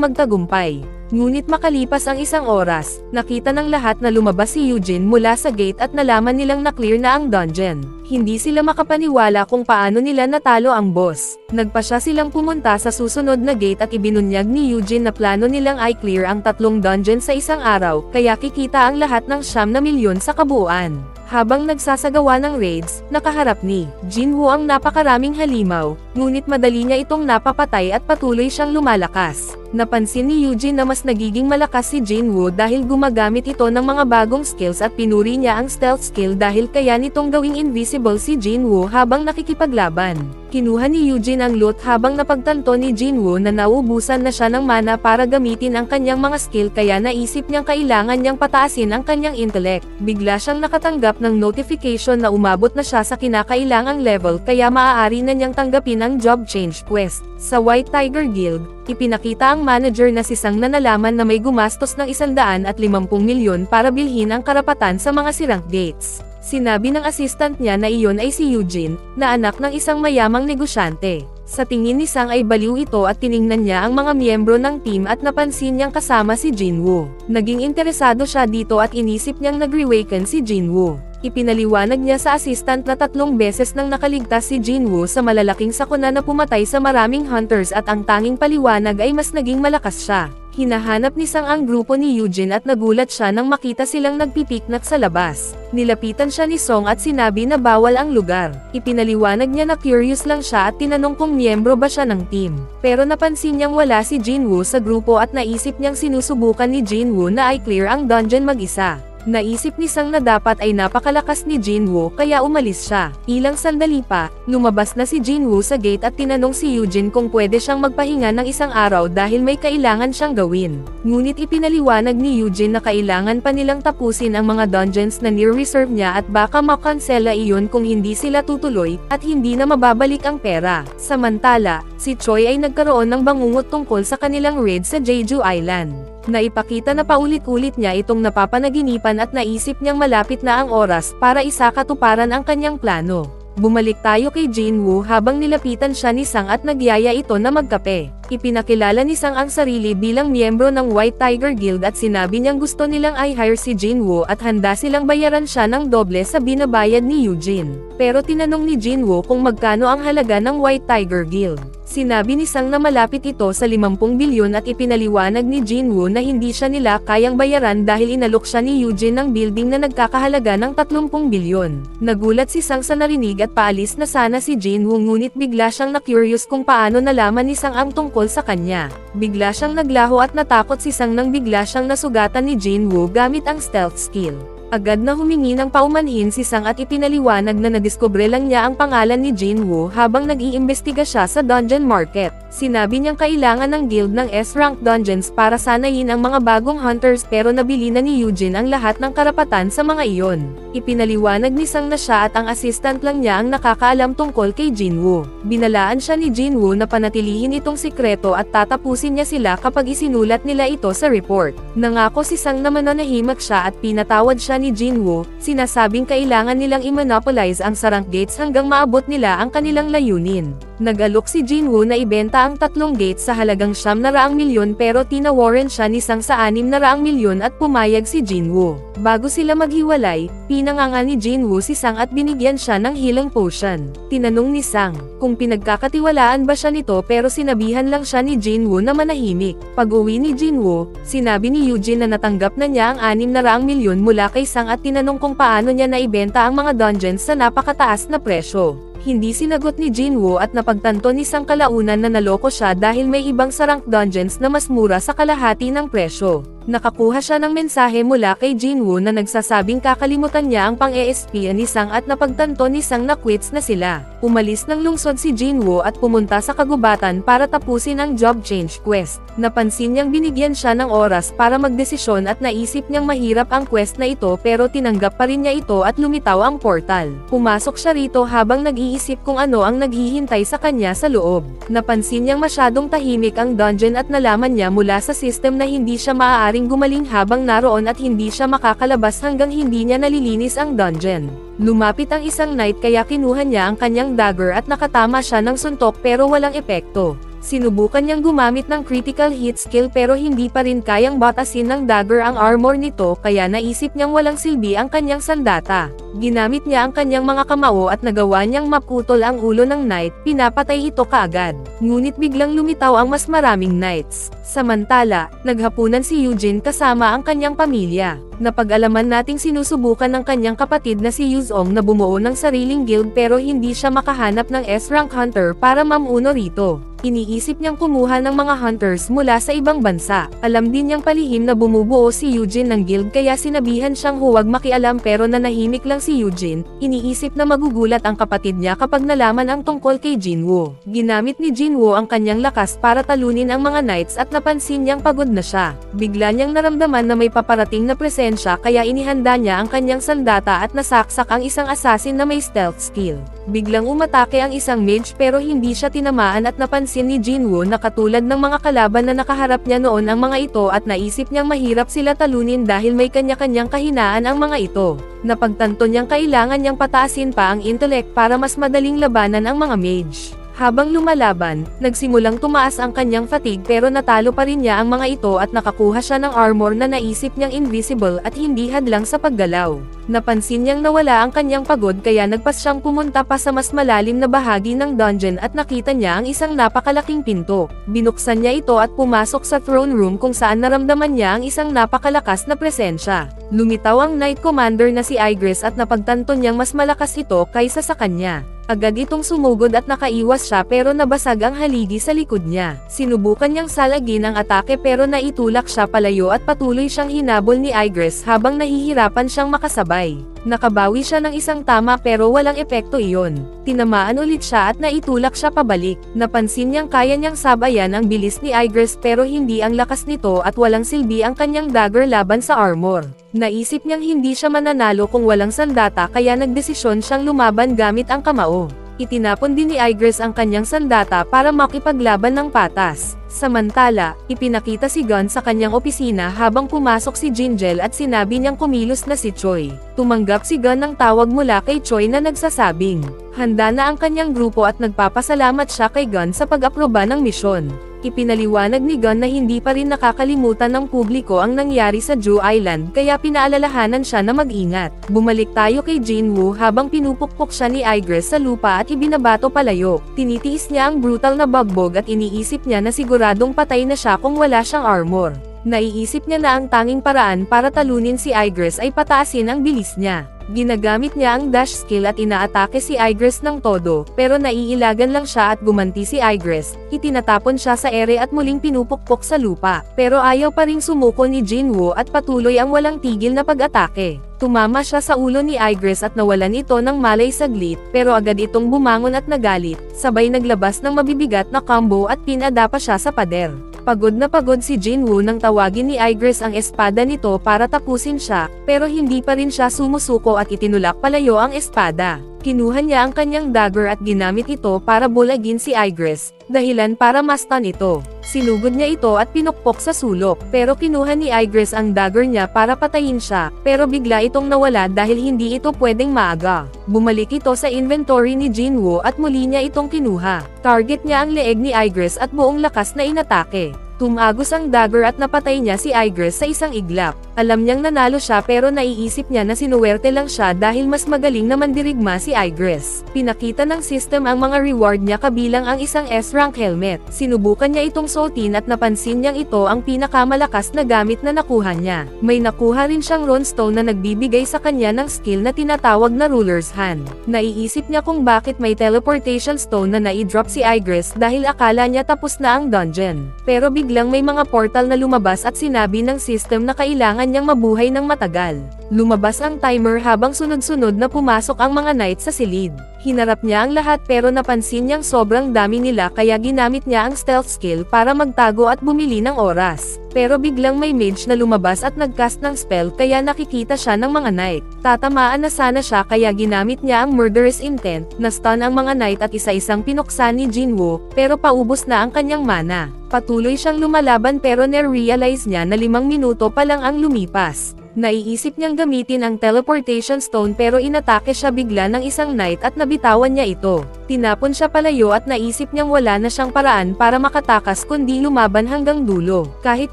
magtagumpay. Ngunit makalipas ang isang oras, nakita ng lahat na lumabas si Eugene mula sa gate at nalaman nilang na-clear na ang dungeon. Hindi sila makapaniwala kung paano nila natalo ang boss. Nagpasya silang pumunta sa susunod na gate at ibinunyag ni Eugene na plano nilang i-clear ang 3 dungeon sa isang araw, kaya kikita ang lahat ng 9 milyon sa kabuuan. Habang nagsasagawa ng raids, nakaharap ni Jinwoo ang napakaraming halimaw, ngunit madali niya itong napapatay at patuloy siyang lumalakas. Napansin ni Eugene na mas nagiging malakas si Jinwoo dahil gumagamit ito ng mga bagong skills at pinuri niya ang stealth skill dahil kaya nitong gawing invisible si Jinwoo habang nakikipaglaban. Kinuha ni Eugene ang loot habang napagtanto ni Jinwoo na nauubusan na siya ng mana para gamitin ang kanyang mga skill kaya naisip niyang kailangan niyang pataasin ang kanyang intellect. Bigla siyang nakatanggap ng notification na umabot na siya sa kinakailangang level kaya maaari na niyang tanggapin ang job change quest. Sa White Tiger Guild, ipinakita ang manager na si Sang na nalaman na may gumastos ng 150 milyon para bilhin ang karapatan sa mga sirang dates. Sinabi ng assistant niya na iyon ay si Eugene, na anak ng isang mayamang negosyante. Sa tingin ni Sang ay baliw ito at tiningnan niya ang mga miyembro ng team at napansin niyang kasama si Jinwoo. Naging interesado siya dito at inisip niyang nag-reawaken si Jinwoo. Ipinaliwanag niya sa assistant na 3 beses nang nakaligtas si Jinwoo sa malalaking sakuna na pumatay sa maraming hunters at ang tanging paliwanag ay mas naging malakas siya. Hinahanap ni Sang ang grupo ni Eugene at nagulat siya nang makita silang nagpipiknak sa labas. Nilapitan siya ni Song at sinabi na bawal ang lugar. Ipinaliwanag niya na curious lang siya at tinanong kung miyembro ba siya ng team. Pero napansin niyang wala si Jinwoo sa grupo at naisip niyang sinusubukan ni Jinwoo na i-clear ang dungeon mag-isa. Naisip ni Sang na dapat ay napakalakas ni Jinwoo kaya umalis siya. Ilang sandali pa, lumabas na si Jinwoo sa gate at tinanong si Eugene kung pwede siyang magpahinga ng isang araw dahil may kailangan siyang gawin. Ngunit ipinaliwanag ni Eugene na kailangan pa nilang tapusin ang mga dungeons na near-reserve niya at baka makansela iyon kung hindi sila tutuloy, at hindi na mababalik ang pera. Samantala, si Choi ay nagkaroon ng bangungot tungkol sa kanilang raid sa Jeju Island. Naipakita na paulit-ulit niya itong napapanaginipan at naisip niyang malapit na ang oras para isakatuparan ang kanyang plano. Bumalik tayo kay Jinwoo habang nilapitan siya ni Sang at nagyaya ito na magkape. Ipinakilala ni Sang ang sarili bilang miyembro ng White Tiger Guild at sinabi niyang gusto nilang i-hire si Jinwoo at handa silang bayaran siya ng doble sa binabayad ni Eugene. Pero tinanong ni Jinwoo kung magkano ang halaga ng White Tiger Guild. Sinabi ni Sang na malapit ito sa 50 bilyon at ipinaliwanag ni Jinwoo na hindi siya nila kayang bayaran dahil inalok siya ni Eugene ng building na nagkakahalaga ng 30 bilyon. Nagulat si Sang sa narinig at paalis na sana si Jinwoo ngunit bigla siyang na-curious kung paano nalaman ni Sang ang tungkol sa kanya. Bigla siyang naglaho at natakot si Sang nang bigla siyang nasugatan ni Jinwoo gamit ang stealth skill. Agad na humingi ng paumanhin si Sang at ipinaliwanag na nadiskubre lang niya ang pangalan ni Jinwoo habang nag-iimbestiga siya sa dungeon market. Sinabi niyang kailangan ng guild ng S-rank dungeons para sanayin ang mga bagong hunters pero nabili na ni Eugene ang lahat ng karapatan sa mga iyon. Ipinaliwanag ni Sang na siya at ang assistant lang niya ang nakakaalam tungkol kay Jinwoo. Binalaan siya ni Jinwoo na panatilihin itong sikreto at tatapusin niya sila kapag isinulat nila ito sa report. Nangako si Sang na mananahimak siya at pinatawad siya ni Jinwoo, sinasabing kailangan nilang i-monopolize ang Sarang Gates hanggang maabot nila ang kanilang layunin. Nag-alok si Jinwoo na ibenta ang 3 gates sa halagang 900 milyon pero tinawaran siya ni Sang sa 600 milyon at pumayag si Jinwoo. Bago sila maghiwalay, pinanganga ni Jinwoo si Sang at binigyan siya ng healing potion. Tinanong ni Sang kung pinagkakatiwalaan ba siya nito pero sinabihan lang siya ni Jinwoo na manahimik. Pag-uwi ni Jinwoo, sinabi ni Eugene na natanggap na niya ang 600 milyon mula kay Sang at tinanong kung paano niya naibenta ang mga dungeons sa napakataas na presyo. Hindi sinagot ni Jinwoo at napagtanto ni Sang kalaunan na naloko siya dahil may ibang sarang dungeons na mas mura sa kalahati ng presyo. Nakakuha siya ng mensahe mula kay Jinwoo na nagsasabing kakalimutan niya ang pang-ESP ni Sang at napagtanto ni Sang na quits na sila. Umalis ng lungsod si Jinwoo at pumunta sa kagubatan para tapusin ang job change quest. Napansin niyang binigyan siya ng oras para magdesisyon at naisip niyang mahirap ang quest na ito pero tinanggap pa rin niya ito at lumitaw ang portal. Pumasok siya rito habang nag-iisip kung ano ang naghihintay sa kanya sa loob. Napansin niyang masyadong tahimik ang dungeon at nalaman niya mula sa system na hindi siya maaaring gumaling habang naroon at hindi siya makakalabas hanggang hindi niya nalilinis ang dungeon. Lumapit ang isang knight kaya kinuha niya ang kanyang dagger at nakatama siya ng suntok pero walang epekto. Sinubukan niyang gumamit ng critical hit skill pero hindi pa rin kayang batasin ng dagger ang armor nito kaya naisip niyang walang silbi ang kanyang sandata. Ginamit niya ang kanyang mga kamao at nagawa niyang maputol ang ulo ng knight, pinapatay ito kaagad. Ngunit biglang lumitaw ang mas maraming knights. Samantala, naghapunan si Eugene kasama ang kanyang pamilya. Napag-alaman nating sinusubukan ng kanyang kapatid na si Yuzong na bumuo ng sariling guild pero hindi siya makahanap ng S-rank hunter para mamuno rito. Iniisip niyang kumuha ng mga hunters mula sa ibang bansa. Alam din niyang palihim na bumubuo si Eugene ng guild kaya sinabihan siyang huwag makialam pero nanahimik lang si Eugene. Iniisip na magugulat ang kapatid niya kapag nalaman ang tungkol kay Jinwoo. Ginamit ni Jinwoo ang kanyang lakas para talunin ang mga knights at napansin niyang pagod na siya. Bigla niyang naramdaman na may paparating na presensya kaya inihanda niya ang kanyang sandata at nasaksak ang isang assassin na may stealth skill. Biglang umatake ang isang mage pero hindi siya tinamaan at napansin ni Jinwoo na katulad ng mga kalaban na nakaharap niya noon ang mga ito at naisip niyang mahirap sila talunin dahil may kanya-kanyang kahinaan ang mga ito. Napagtanto niyang kailangan niyang pataasin pa ang intellect para mas madaling labanan ang mga mage. Habang lumalaban, nagsimulang tumaas ang kanyang fatigue pero natalo pa rin niya ang mga ito at nakakuha siya ng armor na naisip niyang invisible at hindi hadlang sa paggalaw. Napansin niyang nawala ang kanyang pagod kaya nagpas siyang pumunta pa sa mas malalim na bahagi ng dungeon at nakita niya ang isang napakalaking pinto. Binuksan niya ito at pumasok sa throne room kung saan naramdaman niya ang isang napakalakas na presensya. Lumitaw ang Knight Commander na si Igris at napagtanto niyang mas malakas ito kaysa sa kanya. Agad itong sumugod at nakaiwas siya pero nabasag ang haligi sa likod niya. Sinubukan niyang salagin ang atake pero naitulak siya palayo at patuloy siyang hinabol ni Igris habang nahihirapan siyang makasabay. Nakabawi siya ng isang tama pero walang epekto iyon. Tinamaan ulit siya at naitulak siya pabalik. Napansin niyang kaya niyang sabayan ang bilis ni Igris pero hindi ang lakas nito at walang silbi ang kanyang dagger laban sa armor. Naisip niyang hindi siya mananalo kung walang sandata kaya nagdesisyon siyang lumaban gamit ang kamao. Itinapon din ni Igris ang kanyang sandata para makipaglaban ng patas. Samantala, ipinakita si Gun sa kanyang opisina habang pumasok si Jinjel at sinabi niyang kumilos na si Choi. Tumanggap si Gun ng tawag mula kay Choi na nagsasabing, handa na ang kanyang grupo at nagpapasalamat siya kay Gun sa pag-aproba ng misyon. Ipinaliwanag ni Gun na hindi pa rin nakakalimutan ng publiko ang nangyari sa Jew Island kaya pinaalalahanan siya na mag-ingat. Bumalik tayo kay Jinwoo habang pinupukpok siya ni Igris sa lupa at ibinabato palayo. Tinitiis niya ang brutal na bagbog at iniisip niya na siguradong patay na siya kung wala siyang armor. Naiisip niya na ang tanging paraan para talunin si Igress ay pataasin ang bilis niya. Ginagamit niya ang dash skill at inaatake si Igress ng todo, pero naiilagan lang siya at gumanti si Igress, itinatapon siya sa ere at muling pinupukpok sa lupa. Pero ayaw pa ring sumuko ni Jinwoo at patuloy ang walang tigil na pag-atake. Tumama siya sa ulo ni Igress at nawalan ito ng malay saglit, pero agad itong bumangon at nagalit, sabay naglabas ng mabibigat na combo at pinada pa siya sa pader. Pagod na pagod si Jinwoo nang tawagin ni Igress ang espada nito para tapusin siya, pero hindi pa rin siya sumusuko at itinulak palayo ang espada. Kinuha niya ang kanyang dagger at ginamit ito para bulagin si Igress, dahilan para ma-stun ito. Sinugod niya ito at pinukpok sa sulok, pero kinuha ni Igress ang dagger niya para patayin siya, pero bigla itong nawala dahil hindi ito pwedeng maaga. Bumalik ito sa inventory ni Jinwoo at muli niya itong kinuha. Target niya ang leeg ni Igress at buong lakas na inatake. Tumagos ang dagger at napatay niya si Igress sa isang iglap. Alam niyang nanalo siya pero naiisip niya na sinuwerte lang siya dahil mas magaling na mandirigma si Igress. Pinakita ng system ang mga reward niya kabilang ang isang S-rank helmet. Sinubukan niya itong suotin at napansin niyang ito ang pinakamalakas na gamit na nakuha niya. May nakuha rin siyang runestone na nagbibigay sa kanya ng skill na tinatawag na ruler's hand. Naiisip niya kung bakit may teleportation stone na nai-drop si Igress dahil akala niya tapos na ang dungeon. Pero biglang may mga portal na lumabas at sinabi ng system na kailangan niyang mabuhay ng matagal. Lumabas ang timer habang sunod-sunod na pumasok ang mga knight sa silid. Hinarap niya ang lahat pero napansin niyang sobrang dami nila kaya ginamit niya ang stealth skill para magtago at bumili ng oras. Pero biglang may mage na lumabas at nagcast ng spell kaya nakikita siya ng mga knight. Tatamaan na sana siya kaya ginamit niya ang murderous intent na stun ang mga knight at isa-isang pinuksan ni Jinwoo, pero paubos na ang kanyang mana. Patuloy siyang lumalaban pero na-realize niya na 5 minuto pa lang ang lumipas. Naiisip niyang gamitin ang teleportation stone pero inatake siya bigla ng isang knight at nabitawan niya ito. Tinapon siya palayo at naisip niyang wala na siyang paraan para makatakas kundi lumaban hanggang dulo. Kahit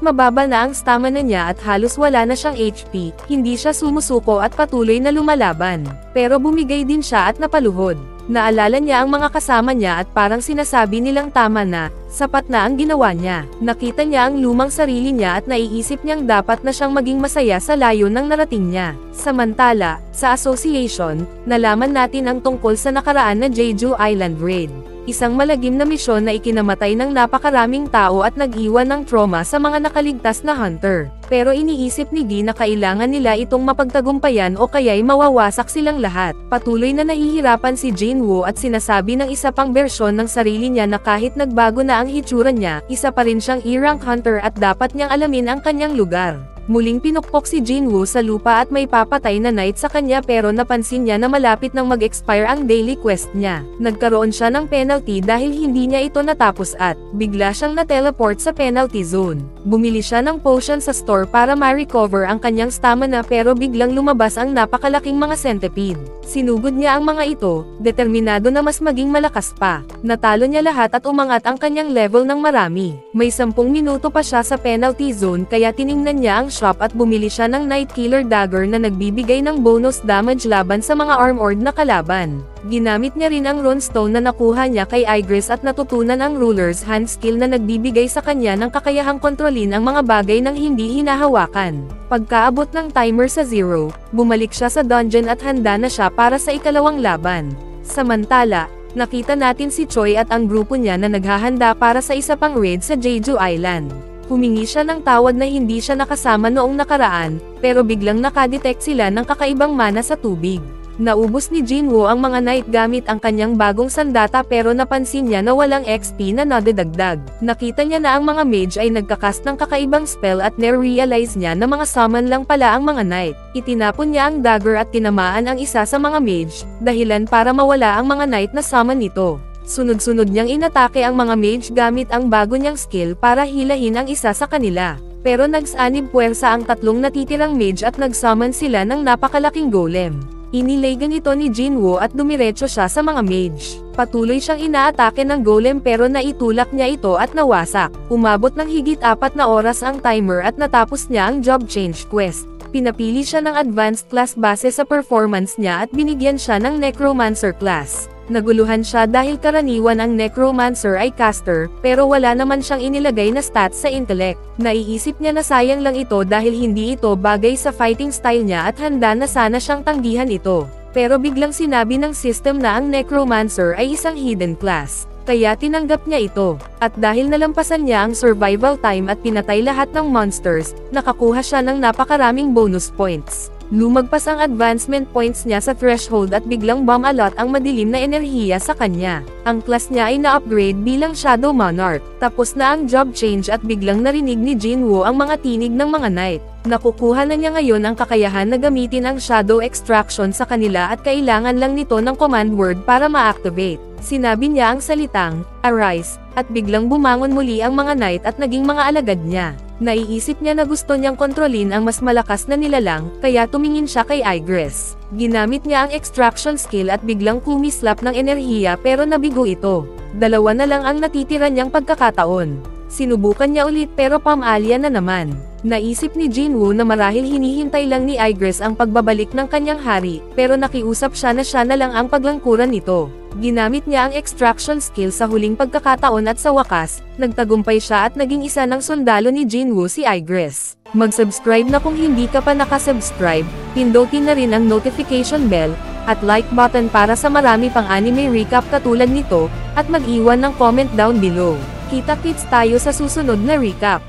mababa na ang stamina niya at halos wala na siyang HP, hindi siya sumusuko at patuloy na lumalaban. Pero bumigay din siya at napaluhod. Naalala niya ang mga kasama niya at parang sinasabi nilang tama na, sapat na ang ginawa niya. Nakita niya ang lumang sarili niya at naiisip niyang dapat na siyang maging masaya sa layo ng narating niya. Samantala, sa association, nalaman natin ang tungkol sa nakaraan na Jeju Island Raid. Isang malagim na misyon na ikinamatay ng napakaraming tao at nag-iwan ng trauma sa mga nakaligtas na hunter. Pero iniisip ni Gi na kailangan nila itong mapagtagumpayan o kaya'y mawawasak silang lahat. Patuloy na nahihirapan si Jinwoo at sinasabi ng isa pang bersyon ng sarili niya na kahit nagbago na ang hitsura niya, isa pa rin siyang E-rank hunter at dapat niyang alamin ang kanyang lugar. Muling pinukpok si Jinwoo sa lupa at may papatay na knight sa kanya pero napansin niya na malapit nang mag-expire ang daily quest niya. Nagkaroon siya ng penalty dahil hindi niya ito natapos at bigla siyang na-teleport sa penalty zone. Bumili siya ng potion sa store para ma-recover ang kanyang stamina pero biglang lumabas ang napakalaking mga centipede. Sinugod niya ang mga ito, determinado na mas maging malakas pa. Natalo niya lahat at umangat ang kanyang level ng marami. May 10 minuto pa siya sa penalty zone kaya tiningnan niya ang shop at bumili siya ng Night Killer Dagger na nagbibigay ng bonus damage laban sa mga armored na kalaban. Ginamit niya rin ang runestone na nakuha niya kay Igress at natutunan ang ruler's hand skill na nagbibigay sa kanya ng kakayahang kontrolin ang mga bagay ng hindi hinahawakan. Pagkaabot ng timer sa 0, bumalik siya sa dungeon at handa na siya para sa ikalawang laban. Samantala, nakita natin si Choi at ang grupo niya na naghahanda para sa isa pang raid sa Jeju Island. Humingi siya ng tawad na hindi siya nakasama noong nakaraan, pero biglang nakadetect sila ng kakaibang mana sa tubig. Naubos ni Jinwoo ang mga knight gamit ang kanyang bagong sandata pero napansin niya na walang XP na nadadagdag. Nakita niya na ang mga mage ay nagkakast ng kakaibang spell at na-realize niya na mga summon lang pala ang mga knight. Itinapon niya ang dagger at tinamaan ang isa sa mga mage, dahilan para mawala ang mga knight na summon nito. Sunod-sunod niyang inatake ang mga mage gamit ang bago niyang skill para hilahin ang isa sa kanila. Pero nagsanib puwersa ang tatlong natitirang mage at nagsummon sila ng napakalaking golem. Inilaygan ito ni Jinwoo at dumiretso siya sa mga mage. Patuloy siyang inaatake ng golem pero naitulak niya ito at nawasak. Umabot ng higit 4 na oras ang timer at natapos niya ang job change quest. Pinapili siya ng advanced class base sa performance niya at binigyan siya ng necromancer class. Naguluhan siya dahil karaniwan ang necromancer ay caster, pero wala naman siyang inilagay na stats sa intellect. Naiisip niya na sayang lang ito dahil hindi ito bagay sa fighting style niya at handa na sana siyang tanggihan ito. Pero biglang sinabi ng system na ang necromancer ay isang hidden class. Kaya tinanggap niya ito. At dahil nalampasan niya ang survival time at pinatay lahat ng monsters, nakakuha siya ng napakaraming bonus points. Lumagpas ang advancement points niya sa threshold at biglang bumalot ang madilim na enerhiya sa kanya. Ang class niya ay na-upgrade bilang Shadow Monarch. Tapos na ang job change at biglang narinig ni Jinwoo ang mga tinig ng mga knight. Nakukuha na niya ngayon ang kakayahan na gamitin ang Shadow Extraction sa kanila at kailangan lang nito ng command word para ma-activate. Sinabi niya ang salitang, "Arise," at biglang bumangon muli ang mga knight at naging mga alagad niya. Naiisip niya na gusto niyang kontrolin ang mas malakas na nilalang, kaya tumingin siya kay Igress. Ginamit niya ang extraction skill at biglang kumislap ng enerhiya pero nabigo ito. Dalawa na lang ang natitira niyang pagkakataon. Sinubukan niya ulit pero pamalya na naman. Naisip ni Jinwoo na marahil hinihintay lang ni Igress ang pagbabalik ng kanyang hari, pero nakiusap siya na lang ang paglangkuran nito. Ginamit niya ang extraction skill sa huling pagkakataon at sa wakas, nagtagumpay siya at naging isa ng sundalo ni Jinwoo si Igress. Mag-subscribe na kung hindi ka pa nakasubscribe, pindutin na rin ang notification bell, at like button para sa marami pang anime recap katulad nito, at mag-iwan ng comment down below. Kita-kits tayo sa susunod na recap.